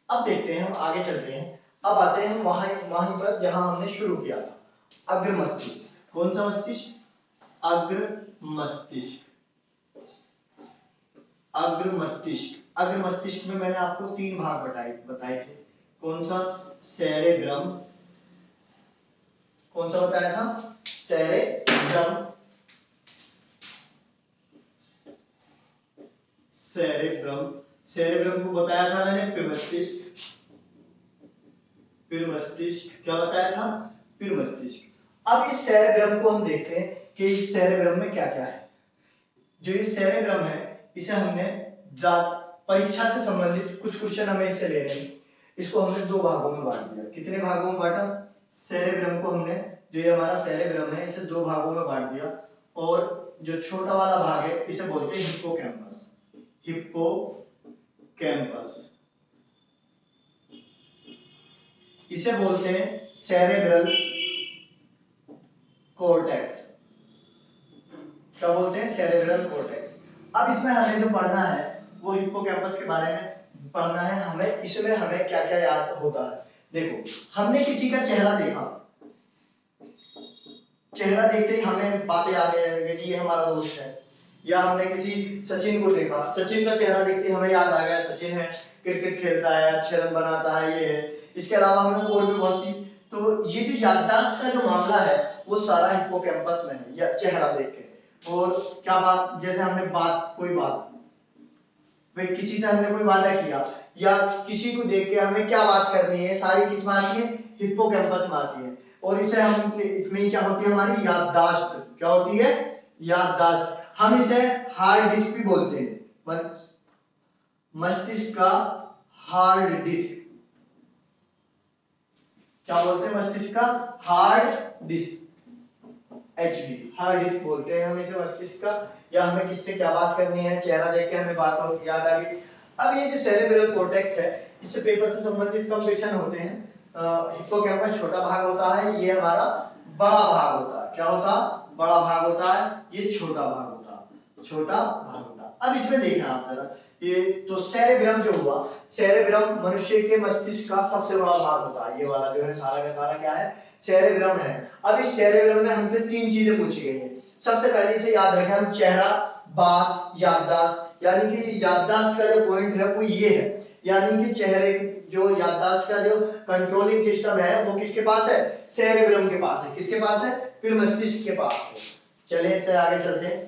अब देखते हैं, हम आगे चलते हैं। अब आते हैं वहीं पर जहां हमने शुरू किया था, अग्र मस्तिष्क। कौन सा मस्तिष्क? अग्र मस्तिष्क। अग्र मस्तिष्क। अग्र मस्तिष्क में मैंने आपको 3 भाग बताए थे। कौन सा? सेरेब्रम। कौन सा बताया था? सेरेब्रम। सेरेब्रम। सेरेब्रम को बताया था मैंने पिरमस्तिष्क। पिरमस्तिष्क क्या बताया था? पिरमस्तिष्क। अब इस सेरेब्रम को हम देखते हैं कि इस सेरेब्रम में क्या क्या है। जो इस सेरेब्रम है इसे हमने परीक्षा से संबंधित कुछ क्वेश्चन हमें इससे ले रहे हैं। इसको हमने 2 भागों में बांट दिया। कितने भागों में बांटा? सेरेब्रम को हमने, जो ये हमारा सेरेब्रम है, इसे 2 भागों में बांट दिया। और जो छोटा वाला भाग है इसे बोलते हैं हिप्पोकैम्पस। हिप्पोकैम्पस इसे बोलते हैं सेरेब्रल कॉर्टेक्स। क्या बोलते हैं? Cerebral cortex. अब इसमें हमें जो पढ़ना है वो हिप्पोकैम्पस के बारे में पढ़ना है हमें। इसमें हमें क्या क्या याद होता है? देखो, हमने किसी का चेहरा देखा, चेहरा देखते ही हमें बातें आ गई कि ये हमारा दोस्त है। या हमने किसी सचिन को देखा, सचिन का चेहरा देखते ही हमें याद आ गया सचिन है, क्रिकेट खेलता है, अच्छे रन बनाता है, ये है। इसके अलावा हमने और भी बहुत सी, तो ये जो याददाश्त का जो मामला है वो सारा हिप्पोकैम्पस में है, या चेहरा देख के। और क्या बात, जैसे हमने कोई बात वे किसी से हमने कोई वादा किया या किसी को देख के हमें क्या बात करनी है, सारी किस में आती है? हिप्पोकैम्पस में आती है। और इसे हम, इसमें क्या होती है? हमारी याददाश्त। क्या होती है? याददाश्त। हम इसे हार्ड डिस्क भी बोलते हैं। मस्तिष्क का हार्ड डिस्क। क्या बोलते हैं? मस्तिष्क का hard disk, HD, hard disk बोलते हैं हम इसे मस्तिष्क का। या हमें किससे क्या बात करनी है, चेहरा देख के हमें बात याद आ गई। अब ये जो सेरेब्रल कॉर्टेक्स है, इससे पेपर से संबंधित कम क्वेश्चन होते हैं। हिप्पोकैम्पस छोटा भाग होता है, ये हमारा बड़ा भाग होता है। क्या होता? बड़ा भाग होता है। ये छोटा भाग होता है, छोटा भाग होता है। अब इसमें देखना आप जरा, ये तो सेरेब्रम जो हुआ, सेरेब्रम मनुष्य के मस्तिष्क का सबसे बड़ा भाग होता है। ये वाला जो है सारा का सारा क्या है? सेरेब्रम है। अब इस सेरेब्रम में हमसे 3 चीजें पूछी गई हैं। सबसे पहले इसे याद रखें हम, चेहरा, बात, याददाश्त, यानी कि याददाश्त का जो पॉइंट है वो ये है, यानी कि चेहरे जो याददाश्त का जो कंट्रोलिंग सिस्टम है वो किसके पास है, सेरेब्रम के पास है। किसके पास है, फिर मस्तिष्क के पास है। चलिए इससे आगे चलते हैं।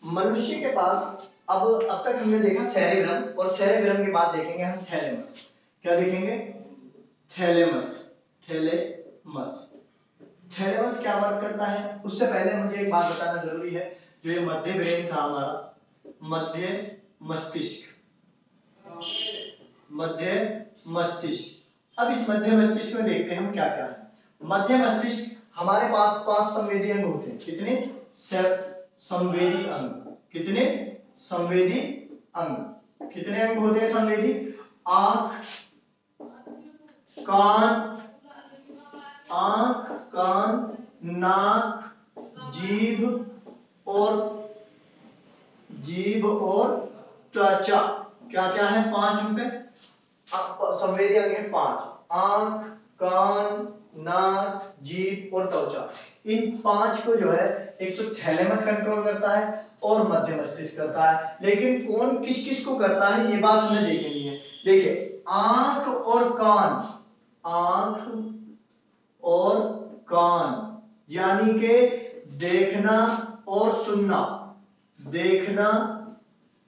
मनुष्य के पास अब तक हमने देखा सेरेब्रम, और सेरेब्रम के बाद देखेंगे हम थैलेमस। क्या देखेंगे, थैलेमस। थैलेमस थैलेमस क्या वर्क करता है, उससे पहले मुझे एक बात बताना जरूरी है। जो ये मध्य ब्रेन था हमारा, मध्य मस्तिष्क, मध्य मस्तिष्क। अब इस मध्य मस्तिष्क में देखते हैं हम क्या क्या है। मध्य मस्तिष्क हमारे पास 5 संवेदी अंग होते हैं। कितने, संवेदी अंग। कितने, संवेदी अंग। कितने अंग होते हैं संवेदी, आंख, कान, नाक, जीभ और त्वचा। क्या क्या है, 5 इनपे संवेदी अंग है 5, आंख, कान, नाक, जीभ और त्वचा। इन 5 को जो है एक तो थैलेमस कंट्रोल करता है और मध्य मस्तिष्क करता है। लेकिन कौन किस किस को करता है ये बात हमें देखनी है। देखिए, आंख और कान, आंख और कान यानी कि देखना और सुनना, देखना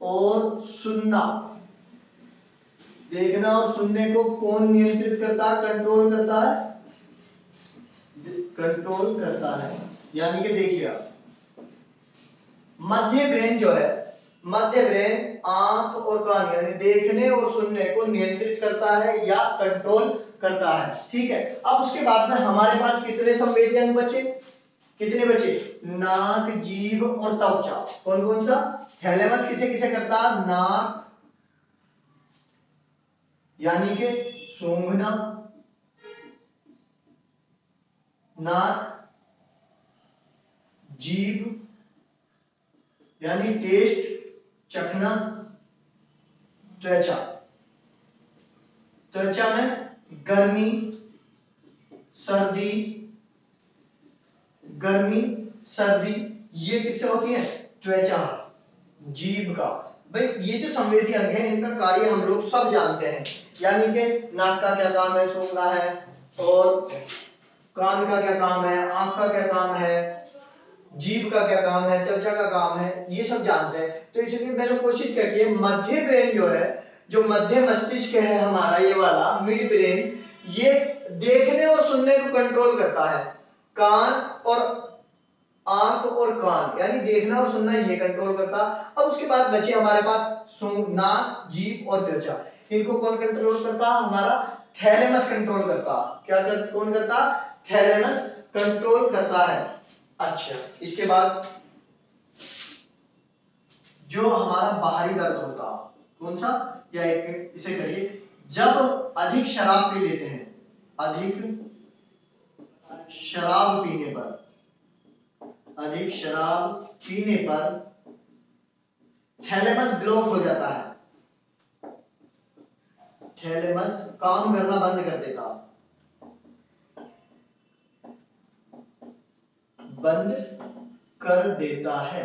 और सुनना। देखना और सुनने को कौन नियंत्रित करता है, कंट्रोल करता है, कंट्रोल करता है। यानी कि देखिए आप, मध्य ब्रेन जो है, मध्य ब्रेन आंख और कान यानी देखने और सुनने को नियंत्रित करता है या कंट्रोल करता है। ठीक है, अब उसके बाद में हमारे पास कितने संवेदी अंग बचे, कितने बचे, नाक, जीभ और त्वचा। कौन कौन सा, थैलेमस किसे किसे करता है, नाक यानी कि सूंघना, नाक, जीभ यानी टेस्ट, चखना, त्वचा, त्वचा में गर्मी, सर्दी, गर्मी, सर्दी, ये किससे होती है, त्वचा, जीभ का। भाई ये जो संवेदी अंग है इनका कार्य हम लोग सब जानते हैं, यानी कि नाक का क्या काम है, सूंघना है, और कान का क्या काम है, आंख का क्या काम है, जीभ का क्या काम है, त्वचा का काम है, ये सब जानते हैं। तो इसलिए मैंने कोशिश की है मध्य ब्रेन जो है, जो मध्य मस्तिष्क है हमारा ये वाला मिड ब्रेन, ये देखने और सुनने को कंट्रोल करता है। कान और आंख और कान यानी देखना और सुनना ये कंट्रोल करता। अब उसके बाद बचे हमारे पास नाक, जीभ और त्वचा। इनको कौन कंट्रोल करता, हमारा थैलेमस कंट्रोल करता। कौन करता, थैलेमस कंट्रोल करता है। अच्छा, इसके बाद जो हमारा बाहरी दर्द होता, कौन सा, या एक इसे करिए, जब अधिक शराब पी लेते हैं, अधिक शराब पीने पर, अधिक शराब पीने पर थैलेमस ब्लॉक हो जाता है, थैलेमस काम करना बंद कर देता, बंद कर देता है।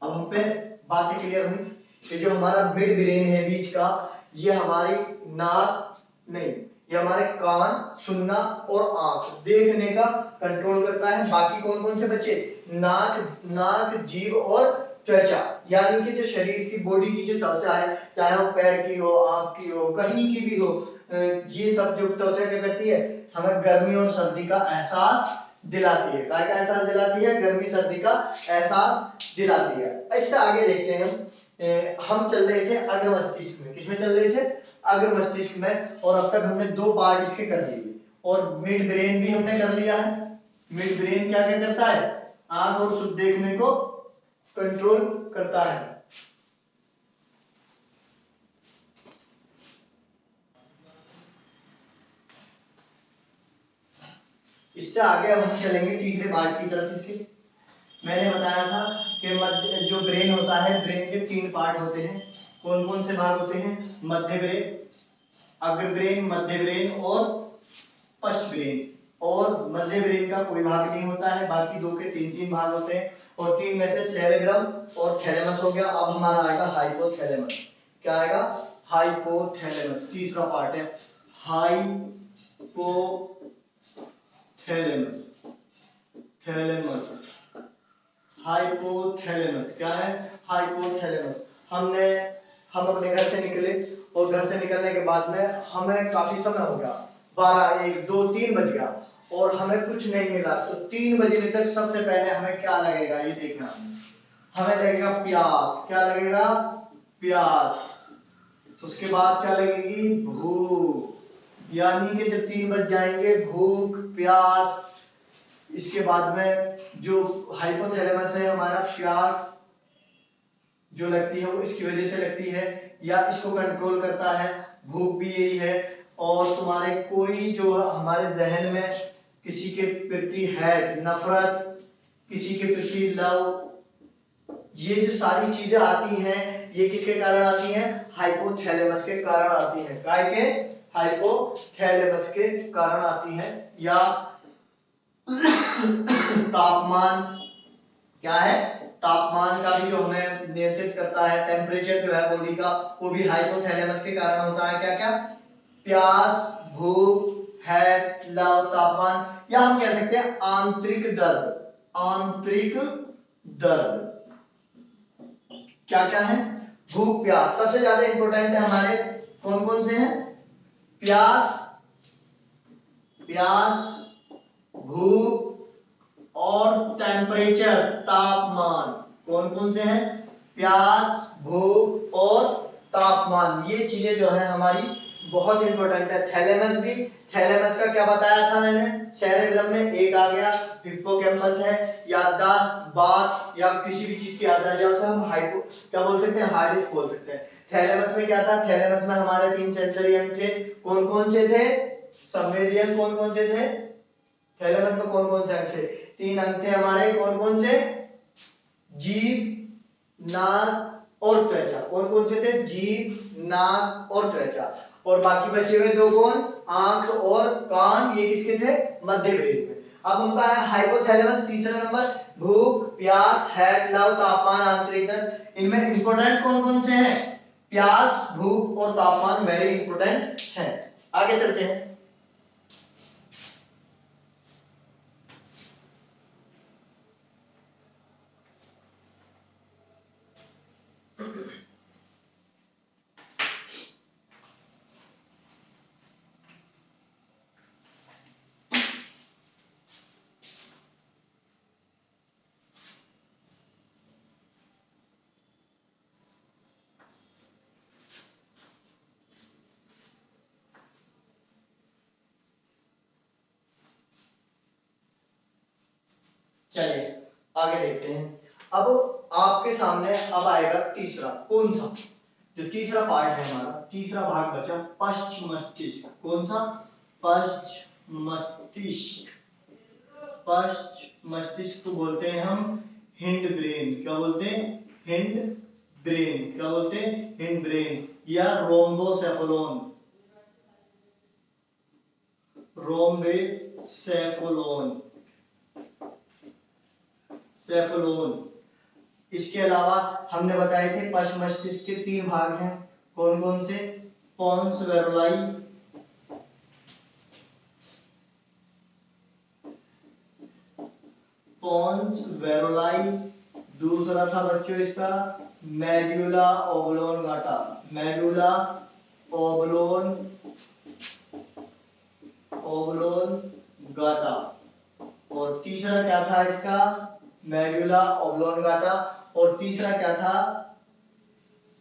अब हम पे बातें क्लियर हुई कि जो हमारा मिड ब्रेन है बीच का, ये हमारी नाक नहीं, ये हमारे कान, सुनना और आंख, देखने का कंट्रोल करता है। बाकी कौन कौन से बच्चे, नाक, जीभ और त्वचा, यानी कि जो शरीर की बॉडी की जो त्वचा है, चाहे वो पैर की हो, आंख की हो, कहीं की भी हो, ये सब जो त्वचा क्या करती है, हमें गर्मी और सर्दी का एहसास दिलाती है। काय का एहसास दिलाती है, गर्मी सर्दी का एहसास दिलाती है। इससे आगे देखते हैं हम चल रहे थे अग्र मस्तिष्क में, किसमें चल रहे थे, अग्र मस्तिष्क में, और अब तक हमने 2 पार्ट इसके कर लिए, और मिड ब्रेन भी हमने कर लिया है। मिड ब्रेन क्या क्या करता है, आंख और शुद्ध देखने को कंट्रोल करता है। इससे आगे अब हम चलेंगे तीसरे पार्ट की तरफ इसके। मैंने बताया था कि मध्य जो ब्रेन होता है, ब्रेन के 3 पार्ट होते हैं। कौन कौन से भाग होते हैं? मध्य ब्रेन, अग्र ब्रेन, मध्य ब्रेन और पश्च ब्रेन। और मध्य ब्रेन का कोई भाग नहीं होता है, बाकी 2 के 3 भाग होते हैं। और 3 में से सेरेब्रम और थैलेमस हो गया। अब हमारा आएगा हाइपोथैलेमस। क्या आएगा? हाइपोथैलेमस। तीसरा पार्ट है हाइपोथैलेमस। Thalamus, hypothalamus. क्या है? हाइपोथैलेमस। हम अपने घर से निकले और घर से निकलने के बाद में हमें काफी समय हो गया, 12, 1, 2, 3 बज गया और हमें कुछ नहीं मिला। तो 3 बजने तक सबसे पहले हमें क्या लगेगा? ये देखना, हमें लगेगा प्यास। क्या लगेगा? प्यास। उसके बाद क्या लगेगी? भूख। यानी कि जब 3 बज जाएंगे, भूख, प्यास। इसके बाद में जो हाइपोथैलेमस है हमारा, प्यास जो लगती है वो इसकी वजह से लगती है या इसको कंट्रोल करता है। भूख भी यही है। और तुम्हारे कोई जो हमारे जहन में किसी के प्रति है नफरत, किसी के प्रति लव, ये जो सारी चीजें आती हैं, ये किसके कारण आती हैं? हाइपोथैलेमस के कारण आती हैं। काय के? हाइपोथैलेमस के कारण आती हैं। या तापमान, क्या है? तापमान का भी जो हमें नियंत्रित करता है, टेम्परेचर जो है बॉडी का, वो भी हाइपोथैलेमस के कारण होता है। क्या क्या? प्यास, भूख, हेट, लव, तापमान, या हम कह सकते हैं आंतरिक दर्द। आंतरिक दर्द क्या क्या है? भूख, प्यास। सबसे ज्यादा इंपॉर्टेंट है हमारे कौन कौन से हैं? प्यास, प्यास, भूख और टेम्परेचर, तापमान। कौन कौन से हैं? प्यास, भूख और तापमान। ये चीजें जो है हमारी बहुत इंपॉर्टेंट है। थैलेमस भी, थैलेमस का क्या बताया था मैंने? सेरेब्रम में एक आ गया, हिप्पोकैम्पस है, याददाश्त, बात या किसी भी चीज की याददाश्त, या तो हम हाइपो क्या बोल सकते हैं? हार्डिस बोल सकते हैं। थैलेमस में क्या था? थैलेमस में हमारे 3 सेंसरी अंग थे। कौन कौन से थे? संवेदी अंग कौन कौन से थे? थैलेमस में कौन कौन से अंग थे? 3 अंग थे हमारे। कौन कौन से? जीभ, नाक और त्वचा। कौन कौन से थे? जीभ, नाक और त्वचा। और बाकी बचे हुए 2 कौन? आंख और कान। ये किसके थे? मध्य ब्रेन में। अब उनका है हाइपोथैलेमस। तीसरा नंबर, भूख, प्यास, हेट, लव, तापमान, आंतरिक दर्द। इनमें इंपॉर्टेंट कौन कौन से हैं? प्यास, भूख और तापमान वेरी इंपॉर्टेंट है। आगे चलते हैं। चलिए आगे देखते हैं। अब आपके सामने अब आएगा तीसरा। कौन सा? जो तीसरा पार्ट है हमारा, तीसरा भाग बचा पश्च मस्तिष्क। कौन सा? पश्च मस्तिष्क। पश्च मस्तिष्क को बोलते हैं हम हिंड ब्रेन। क्या बोलते हैं? Hind brain. क्या बोलते हैं? हिंड ब्रेन या रोम्बोसेफलोन। रोम्बोसेफलोन, सेफलोन। इसके अलावा हमने बताए थे पश्च मस्तिष्क के 3 भाग हैं। कौन कौन से? पोन्स वेरुलाई, पोन्स वेरुलाई। दूसरा था बच्चों इसका मेडुला ओब्लोंगाटा। Medulla oblongata. और तीसरा क्या था इसका? Medulla oblongata. और तीसरा क्या था?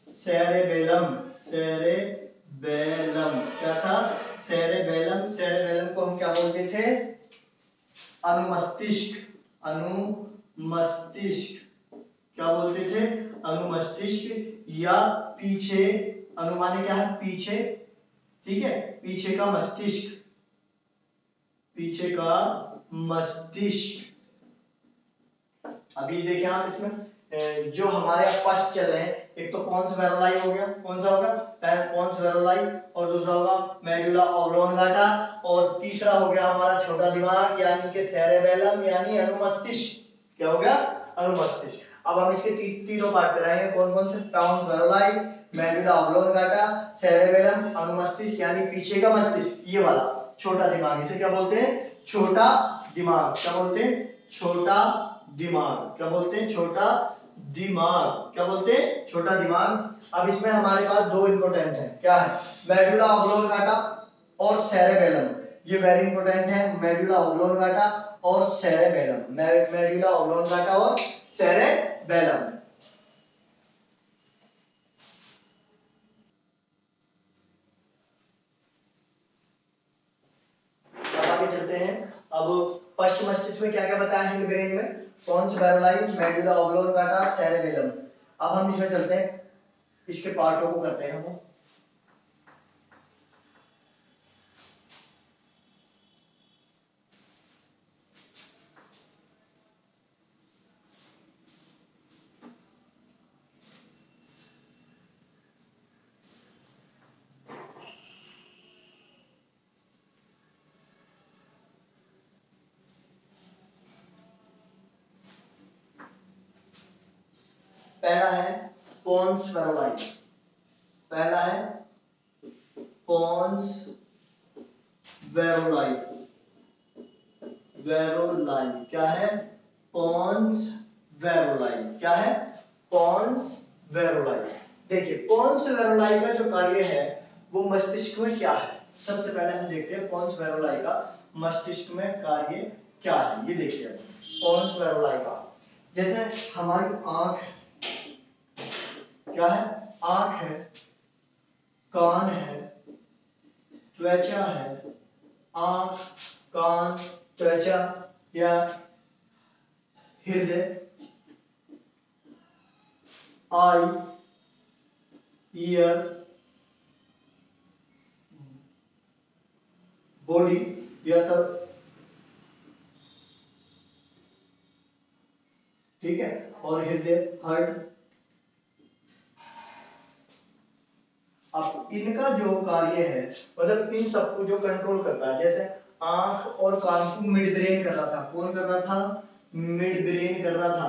सेरेबेलम। सेरेबेलम क्या था? सेरेबेलम। सेरेबेलम को हम क्या बोलते थे? अनुमस्तिष्क। अनुमस्तिष्क क्या बोलते थे? अनुमस्तिष्क या पीछे। अनुमाने क्या है? पीछे। ठीक है, पीछे का मस्तिष्क। पीछे का मस्तिष्क। अभी देखिए आप इसमें जो हमारे फर्स्ट चल रहे हैं, एक तो पोन्स वेरोलाई हो गया, कौन सा होगा, पोन्स वेरोलाई, और दूसरा होगा मेडुला ऑब्लोंगाटा, और तीसरा हो गया हमारा छोटा दिमाग यानी कि सेरेबेलम यानी अनुमस्तिष्क। क्या हो गया, अनुमस्तिष्क। अब हम इसके तीनों पार्ट कराएंगे, कौन कौन से, पोन्स वेरोलाई, मेडुला ऑब्लोंगाटा, सेरेबेलम, अनुमस्तिष्क यानी पीछे का मस्तिष्क, ये वाला छोटा दिमाग, इसे क्या बोलते हैं, छोटा दिमाग। क्या बोलते हैं, छोटा दिमाग। क्या बोलते हैं, छोटा दिमाग। क्या बोलते हैं, छोटा दिमाग। अब इसमें हमारे पास दो इंपॉर्टेंट है, क्या है, मेडुला ऑब्लोंगाटा और सेरेबेलम। ये वेरी इंपॉर्टेंट है, मेडुला ऑब्लोंगाटा और सेरेबेलम, मेडुला ऑब्लोंगाटा और सेरेबेलम। अब आगे चलते हैं। अब पश्चिम मस्तिष्क में क्या क्या बताया है ब्रेन में, पोन्स वेरोलाई, मेडुला ऑब्लोंगाटा, सेरेबेलम। अब हम इसमें चलते हैं, इसके पार्टों को करते हैं हम। पहला है पोन्स वेरोलाई, पहला है पोन्स वेरोलाई, वेरोलाई क्या है, पोन्स वेरोलाई, क्या है, पोन्स वेरोलाई। देखिए पोन्स वेरोलाई का जो कार्य है वो मस्तिष्क में क्या है, सबसे पहले हम देखते हैं पोन्स वेरोलाई का मस्तिष्क में कार्य क्या है। ये देखिए पोन्स वेरोलाई का, जैसे हमारी आंख क्या है, आंख है, कान है, त्वचा है, आंख, कान, त्वचा या हृदय, आई, ईयर, बॉडी या तो, ठीक है, और हृदय, हार्ट। अब इनका जो कार्य है, मतलब इन सबको जो कंट्रोल करता है, जैसे आंख और कान को मिड ब्रेन कर रहा था, कौन कर रहा था, मिड ब्रेन कर रहा था,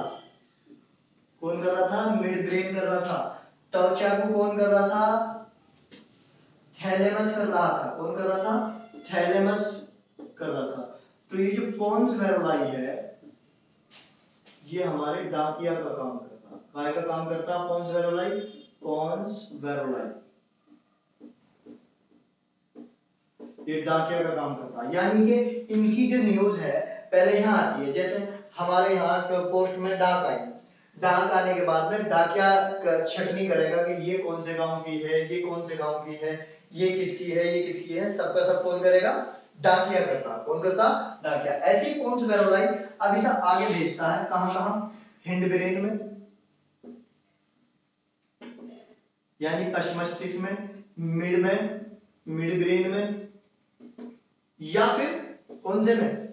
कौन कर रहा था, मिड ब्रेन कर रहा था। त्वचा को कौन कर रहा था, थैलेमस कर रहा था, कौन कर रहा था, थैलेमस कर रहा था। तो ये जो पोन्स वेरोलाई है ये हमारे डाकिया का काम करता, काय का काम करता, पोन्स वेरोलाई, पोन्स वेरोलाई ये डाकिया का काम करता है। यानी कि इनकी जो न्यूज है पहले यहाँ आती है, जैसे हमारे यहाँ पोस्ट में डाक आई, डाक आने के बाद में डाकिया छटनी करेगा कि ये कौन से गांव की है, ये कौन से गांव की है, ये किसकी है, ये किसकी है, सबका सब कौन करेगा, डाकिया करता, कौन करता, डाकिया। ऐसे ही पोन्स वेरोलाई अब इसे आगे भेजता है, कहां कहां, हिंड ब्रेन में यानी पश्चिम मस्तिष्क में, मिड में, मिड ब्रेन में, या फिर कौन से में,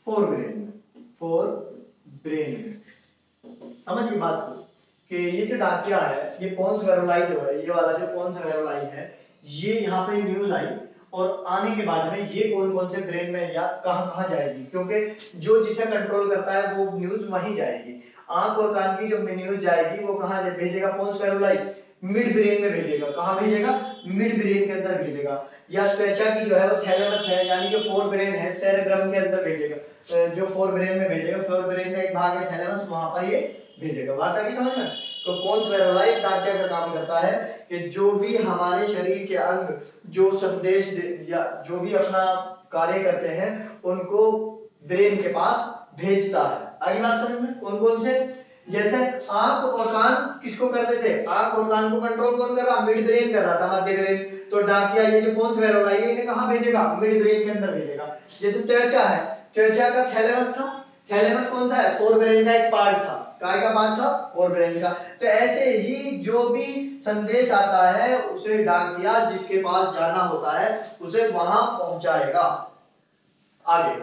फोर ब्रेन में, फोर ब्रेन में। समझ गई बात को कि ये जो डाकिया है, ये पोन्स वेरोलाई जो है, ये वाला जो पोन्स वेरोलाई है, ये यहाँ पे न्यूज आई और आने के बाद में ये कौन कौन से ब्रेन में या कहां कहां जाएगी, क्योंकि जो जिसे कंट्रोल करता है वो न्यूज वहीं जाएगी। आंख और कान की जो न्यूज जाएगी वो कहां भेजेगा, पोन्स वेरोलाई मिड ब्रेन में भेजेगा, कहां भेजेगा, मिड ब्रेन के अंदर भेजेगा। या त्वचा की जो है वो थैलेमस है यानी कि फोर ब्रेन है, सेरेब्रम के अंदर भेजेगा, जो फोर ब्रेन में भेजेगा, फोर ब्रेन का एक भाग है थैलेमस, वहां पर ये भेजेगा। बात आ गई समझ में। तो पोन्स वेरोलाई डाकिया का काम करता है कि जो भी हमारे शरीर के अंग जो संदेश या जो भी अपना कार्य करते हैं उनको ब्रेन के पास भेजता है। अगली बात समझ में, कौन कौन से, जैसे आंख और कान किसको करते थे, आंख और कान को कंट्रोल कौन कर रहा, मिड ब्रेन कर रहा था, मध्य ब्रेन। तो डाकिया ये जो पोन्स वेरोलाई है इन्हें कहां भेजेगा, मिड ब्रेन के अंदर भेजेगा। जैसे त्वचा है, त्वचा का थैलेमस था, थैलेमस कौन सा है, फोर ब्रेन का एक पार्ट था, काय का पार्ट था, फोर ब्रेन का। तो ऐसे ही जो भी संदेश आता है उसे डाकिया जिसके पास जाना होता है उसे वहां पहुंचाएगा। आगे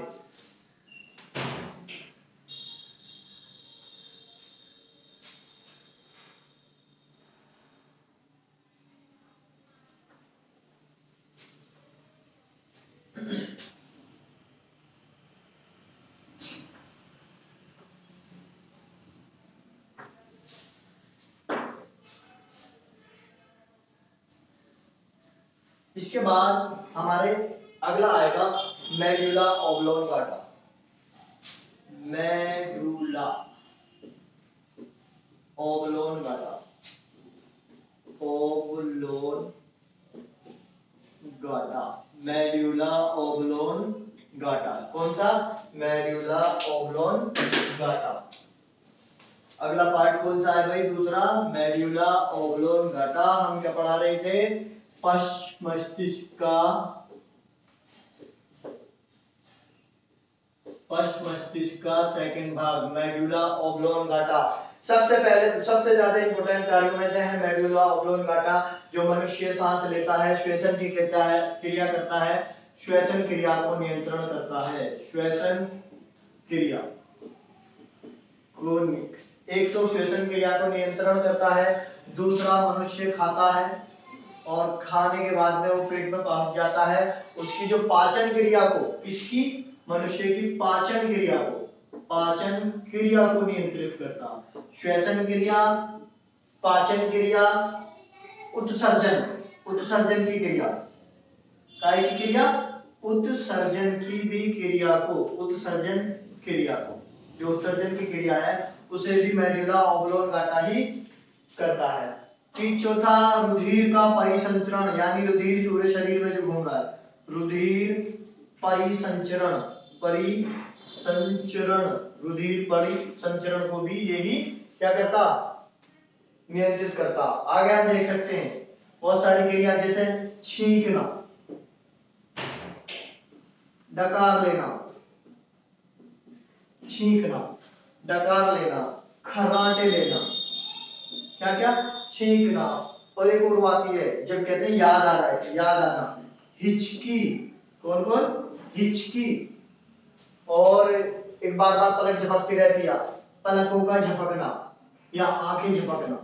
इसके बाद हमारे अगला आएगा medulla oblongata. Medulla oblongata, oblongata, medulla oblongata. कौन सा? Medulla oblongata. अगला पार्ट कौन सा है भाई? दूसरा, मेडुला ऑब्लोंगाटा। हम क्या पढ़ा रहे थे? पश्च मस्तिष्क का सेकंड भाग मेडुला ऑब्लोंगाटा। सबसे पहले सबसे ज्यादा इंपॉर्टेंट कार्यों में से है मेडुला ऑब्लोंगाटा, जो मनुष्य सांस लेता है, श्वसन की क्रिया करता है, श्वसन क्रिया को नियंत्रण करता है। श्वसन क्रिया को, एक तो श्वसन क्रिया को नियंत्रण करता है, दूसरा मनुष्य खाता है और खाने के बाद में वो पेट में पहुंच जाता है। उसकी जो पाचन क्रिया को, इसकी मनुष्य की पाचन क्रिया को नियंत्रित करता। श्वसन क्रिया, पाचन क्रिया, उत्सर्जन की क्रिया, काय की क्रिया? उत्सर्जन की भी क्रिया को, उत्सर्जन क्रिया को, जो उत्सर्जन की क्रिया है उसे भी मेडुला ऑब्लोंगाटा ही करता है। फिर चौथा, रुधिर का परिसंचरण, यानी रुधिर पूरे शरीर में जो घूम रहा है, रुधिर परिसंचरण, रुधिर परिसंचरण को भी यही क्या करता? नियंत्रित करता। आगे हम देख सकते हैं बहुत सारी क्रिया, जैसे छींकना, डकार लेना, छींकना, डकार लेना, खर्राटे लेना, क्या क्या? छींकना। और एक और आती है जब कहते हैं याद आ रहा है, याद आना, हिचकी। कौन कौन? हिचकी। और एक बार बार पलक झपकती रहती है, पलकों का झपकना या आंखें झपकना,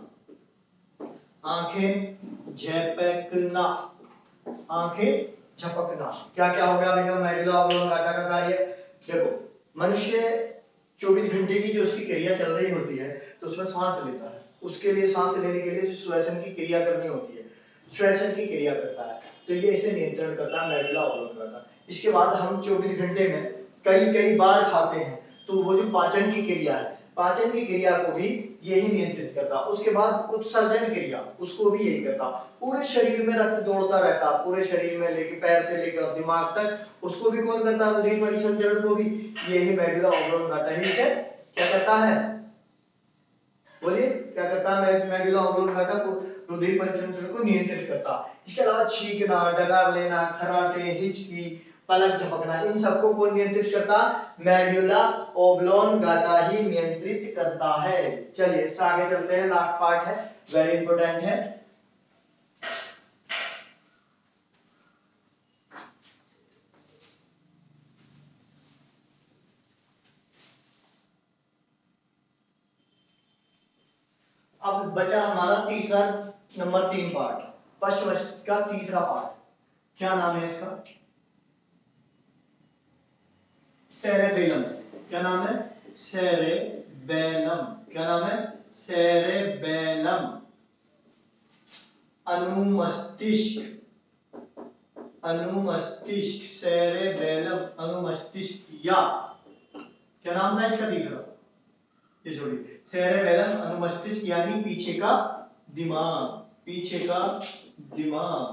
आंखें झपकना, आंखें झपकना। क्या क्या हो गया भैया मेडुला ऑब्लोंगाटा का कार्य? देखो, मनुष्य 24 घंटे की जो उसकी क्रिया चल रही होती है तो उसमें सांस लेता है, उसके लिए सांस लेने के लिए श्वसन की क्रिया करनी होती है, श्वसन की क्रिया करता है, तो ये इसे नियंत्रण करता है मेडुला ऑब्लोंगाटा। इसके बाद हम 24 घंटे में कई बार खाते हैं, तो वो जो पाचन की क्रिया है, पाचन की क्रिया को भी यही नियंत्रित करता। उसके बाद उत्सर्जन क्रिया, उसको भी यही करता। पूरे शरीर में रक्त दौड़ता रहता, पूरे शरीर में लेके पैर से लेकर दिमाग तक, उसको भी कौन करता? रुधिर परिसंचरण को भी यही मेडुला ऑब्लोंगाटा ही से क्या करता है? बोलिए क्या करता है? मेडुला ऑब्लोंगाटा को रुधिर परिसंचरण को नियंत्रित करता। इसके अलावा छींकना, डकार लेना, खर्राटे, हिचकी, पलक झपकना, इन सबको कौन नियंत्रित करता? मेडुला ऑब्लोंगाटा ही नियंत्रित करता है। चलिए इससे आगे चलते हैं, लास्ट पार्ट है, वेरी इंपॉर्टेंट है। अब बचा हमारा तीसरा, नंबर 3 पार्ट, पश्च मस्तिष्क का तीसरा पार्ट। क्या नाम है इसका? सेरेबेलम। क्या नाम है? सेरेबेलम। क्या नाम है? सेरेबेलम। अनुमस्तिष्क, अनुमस्तिष्क, सेरेबेलम, अनुमस्तिष्क। या क्या नाम था इसका तीसरा? ये छोड़िए, सेरेबेलम, अनुमस्तिष्क यानी पीछे का दिमाग, पीछे का दिमाग।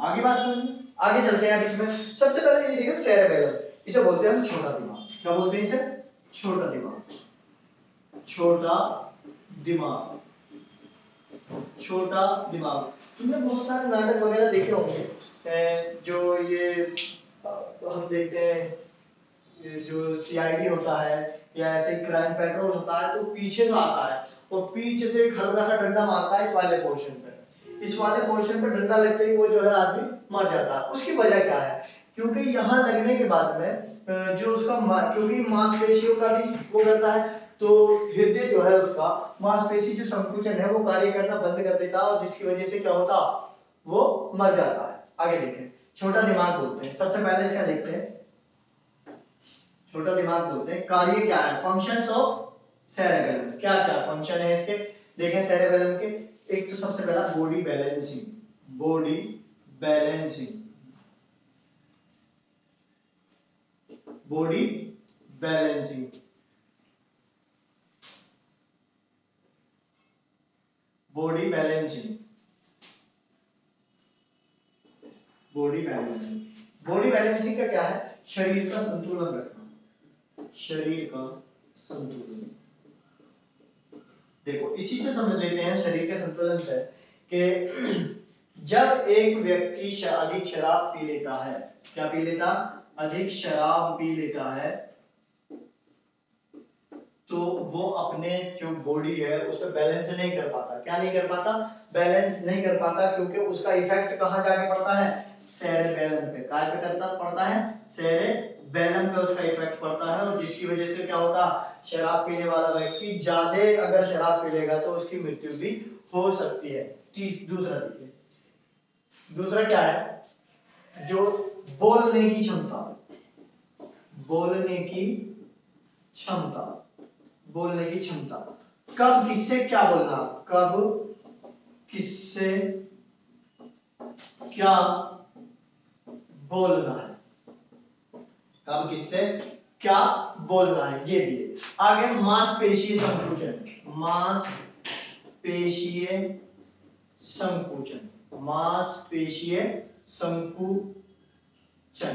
आगे बात सुनिए, आगे चलते हैं। अब इसमें सबसे पहले ये देखिए सेरेबेलम, इसे बोलते हैं हम छोटा दिमाग। क्या बोलते हैं इसे? छोटा दिमाग, छोटा दिमाग, छोटा दिमाग। तुमने बहुत सारे नाटक वगैरह देखे होंगे, जो ये हम देखते हैं, ये जो सीआईडी होता है या ऐसे क्राइम पेट्रोल होता है, तो पीछे से आता है और पीछे से एक हल्का सा डंडा मारता है इस वाले पोर्शन पे। इस वाले पोर्शन पे डंडा लगते ही वो जो है आदमी मर जाता है। उसकी वजह क्या है? क्योंकि यहाँ लगने के बाद में जो उसका क्योंकि मांसपेशियों का भी वो करता है, तो हृदय जो है उसका मांसपेशी जो संकुचन है वो कार्य करना बंद कर देता है, और जिसकी वजह से क्या होता, वो मर जाता है। आगे देखें, छोटा दिमाग बोलते हैं, सबसे पहले इसका देखते हैं, छोटा दिमाग बोलते हैं, कार्य क्या है, फंक्शंस ऑफ सेरेबेलम, क्या क्या फंक्शन है इसके, देखें सेरेबेलम के। एक तो सबसे पहला body balancing, body balancing, body balancing, body balancing, body balancing, body balancing का क्या है, शरीर का संतुलन रखना, शरीर का संतुलन। देखो इसी से समझ लेते हैं शरीर के संतुलन से कि जब एक व्यक्ति अधिक शराब पी लेता है, क्या पी लेता, अधिक शराब पी लेता है, तो वो अपने जो बॉडी है उस पर बैलेंस नहीं कर पाता। क्या नहीं कर पाता, बैलेंस नहीं कर पाता, क्योंकि उसका इफेक्ट कहाँ जाके पड़ता है, सेरेबेलम पे। काय पे करता पड़ता है, सेरेबेलम पे उसका इफेक्ट पड़ता है, और जिसकी वजह से क्या होता, शराब पीने वाला व्यक्ति ज्यादा अगर शराब पी लेगा तो उसकी मृत्यु भी हो सकती है। दूसरा देखिए, दूसरा क्या है, जो बोलने की क्षमता, बोलने की क्षमता, बोलने की क्षमता, कब किससे क्या बोलना, कब किससे क्या बोलना है, कब किससे क्या बोलना है, ये भी है। आगे मांसपेशीय संकुचन, मांसपेशीय संकुचन, मांसपेशीय संकुचन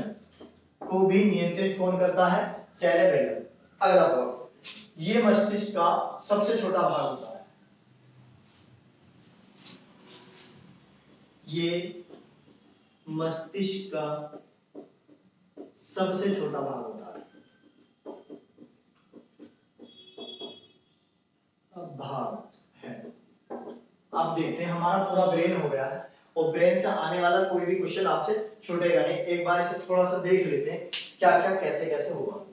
को भी नियंत्रित कौन करता है, सेरेबेलम। अगला भाग, ये मस्तिष्क का सबसे छोटा भाग होता है, ये मस्तिष्क का सबसे छोटा भाग होता है, भाग है। अब देखते हैं, हमारा पूरा ब्रेन हो गया है, और ब्रेन से आने वाला कोई भी क्वेश्चन आपसे छूटेगा नहीं। एक बार इसे थोड़ा सा देख लेते हैं क्या क्या कैसे कैसे होगा।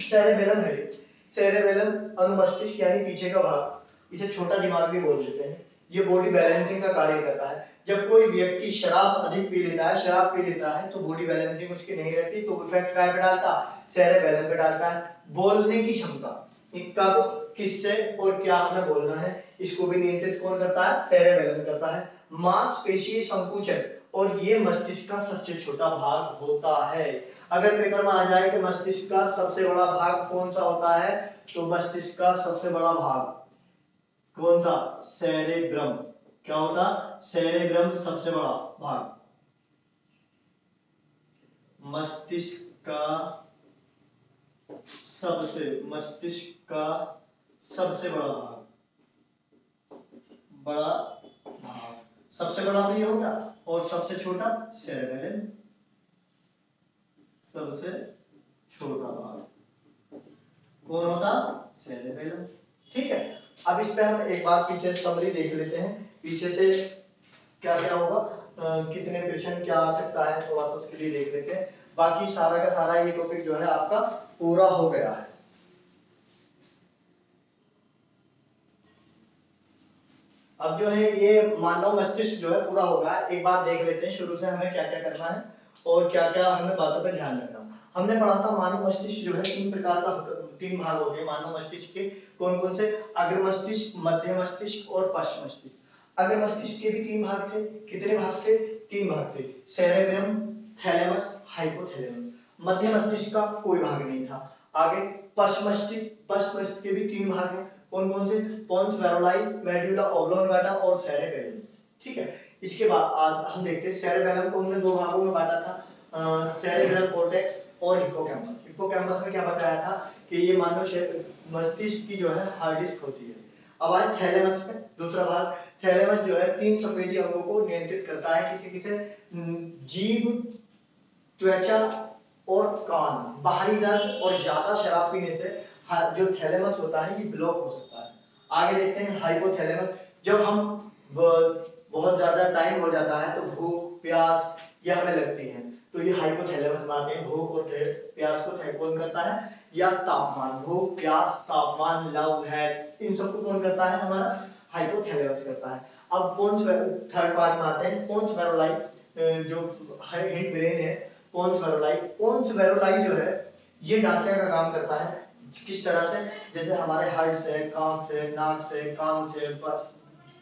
सेरेबेलम है, सेरेबेलम अनुमस्तिष्क यानी पीछे का भाग, इसे छोटा दिमाग भी बोल देते हैं। ये बॉडी बैलेंसिंग का कार्य करता है। जब कोई व्यक्ति शराब अधिक पी लेता है, शराब पी लेता है, तो बॉडी बैलेंसिंग उसकी नहीं रहती, तो इफेक्ट काय पे डालता, सेरेबेलम पे डालता है। बोलने की क्षमता, कब किससे और क्या हमें बोलना है, इसको भी नियंत्रित कौन करता है, सेरेबेलम करता है। मांसपेशीय संकुचन, और ये मस्तिष्क का सबसे छोटा भाग होता है। अगर पेपर में आ जाए कि मस्तिष्क का सबसे बड़ा भाग कौन सा होता है, तो मस्तिष्क का सबसे बड़ा भाग कौन सा, सेरेब्रम। क्या होता, सेरेब्रम सबसे बड़ा भाग, मस्तिष्क का मस्तिष्क का सबसे बड़ा भाग, बड़ा भाग, सबसे बड़ा तो ये होगा, और सबसे छोटा सेरेबेलम, सबसे छोटा भाग कौन होता, सेरेबेलम। ठीक है, अब इस पे हम एक बार पीछे समरी देख लेते हैं, पीछे से क्या क्या होगा, कितने क्वेश्चन क्या आ सकता है, थोड़ा सा उसके लिए देख लेते हैं। बाकी सारा का सारा ये टॉपिक जो है आपका पूरा हो गया है। अब जो है ये मानव मस्तिष्क जो है पूरा होगा, एक बार देख लेते हैं शुरू से हमें क्या क्या करना है और क्या क्या हमें बातों पर ध्यान रखना। हमने पढ़ा था मानव मस्तिष्क जो है तीन प्रकार का, तीन भाग होते हैं मानव मस्तिष्क के। कौन कौन से, अग्र मस्तिष्क, मध्य मस्तिष्क और पश्च मस्तिष्क। अग्र मस्तिष्क के भी तीन भाग थे, कितने भाग थे, तीन भाग थे, सेरेब्रम, थैलेमस, हाइपोथैलेमस। मध्य मस्तिष्क का कोई भाग नहीं था। आगे पश्च मस्तिष्क के भी तीन भाग हैं, कौन कौन से, पोन्स वेरोलाई, मेडुला ऑब्लोंगाटा और सेरेबेलम। ठीक है, इसके बाद आज हम देखते हैं सेरेबेलम को हमने दो भागों में बांटा था, सेरेब्रल कॉर्टेक्स और हिप्पोकैम्पस। हिप्पोकैम्पस में क्या बताया था कि ये मानव मस्तिष्क की जो है हार्ड डिस्क होती है। अब आए थैलेमस पे, दूसरा भाग। थैलेमस जो है तीन संवेदी अंगों को नियंत्रित करता है, किसी किसी जीभ, त्वचा और कान। बाहरी दर्द और ज्यादा शराब पीने से जो थैलेमस होता है ये ब्लॉक हो सकता है। आगे देखते हैं हाइपोथैलेमस। जब हम बहुत ज्यादा टाइम हो जाता है तो भूख प्यास ये हमें लगती है, तो ये हाइपोथैलेमस में आते हैं। भूख और प्यास को कौन करता है, या तापमान, भूख प्यास तापमान लव है, इन सबको कौन करता है, हमारा हाइपोथैलेमस करता है। अब पोन्स थर्ड पार्ट में आते हैं, पोन्स वेरोलाई जो हिंड ब्रेन है, पोन्स वेरोलाई। पोन्स वेरोलाई जो है ये डांटिया का काम करता है। किस तरह से, जैसे हमारे हार्ट से, कान से, नाक से, कान से,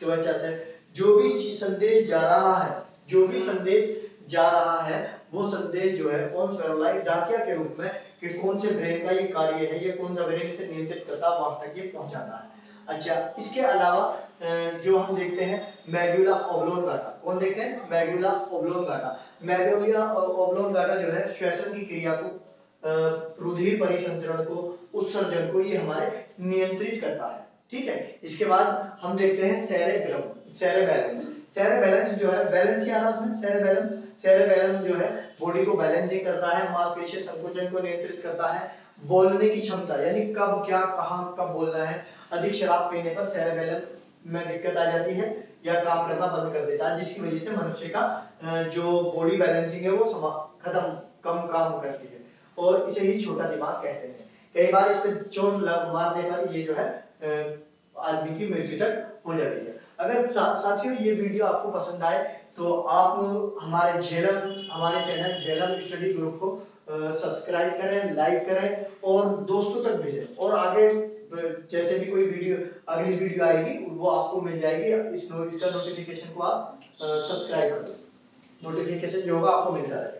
त्वचा से जो भी संदेश जा रहा है, जो भी संदेश जा रहा है, वो संदेश जो है पोन्स वेरोलाई डाकिया के रूप में कि कौन से ब्रेन का ये कार्य है, ये कौन सा ब्रेन इसे नियंत्रित करता है, वहां तक ये पहुंचाता है। अच्छा, इसके अलावा जो हम देखते हैं मेडुला ऑब्लोंगाटा, कौन देखते हैं, मेडुला ऑब्लोंगाटा। मेडुला ऑब्लोंगाटा जो है श्वसन की क्रिया को, रुधिर परिसंचरण को, उत्सर्जन को ये हमारे नियंत्रित करता है। ठीक है, इसके बाद हम देखते हैं सेरेब्रम, सेरेबेलम। सेरेबेलम जो है, बैलेंस ही आ रहा है उसमें, सेरेबेलम। सेरेबेलम जो है बॉडी को बैलेंसिंग करता है, मांसपेशीय संकोचन को नियंत्रित करता है, बोलने की क्षमता, यानी कब क्या कहां कब बोलना है। अधिक शराब पीने पर सेरेबेलम में दिक्कत आ जाती है या काम करना बंद कर देता है, जिसकी वजह से मनुष्य का जो बॉडी बैलेंसिंग है वो खत्म, कम काम करती है, और इसे ही छोटा दिमाग कहते हैं। कई बार इस पे चोट मारने पर ये जो है आदमी की मृत्यु तक हो जाती है। अगर साथियों ये वीडियो आपको पसंद आए तो आप हमारे चैनल झेलम स्टडी ग्रुप को सब्सक्राइब करें, लाइक करें और दोस्तों तक भेजें, और आगे जैसे भी कोई वीडियो, अगली वीडियो आएगी वो आपको मिल जाएगी। इसका नोटिफिकेशन को आप सब्सक्राइब कर दो, नोटिफिकेशन जो होगा आपको मिलता रहेगा।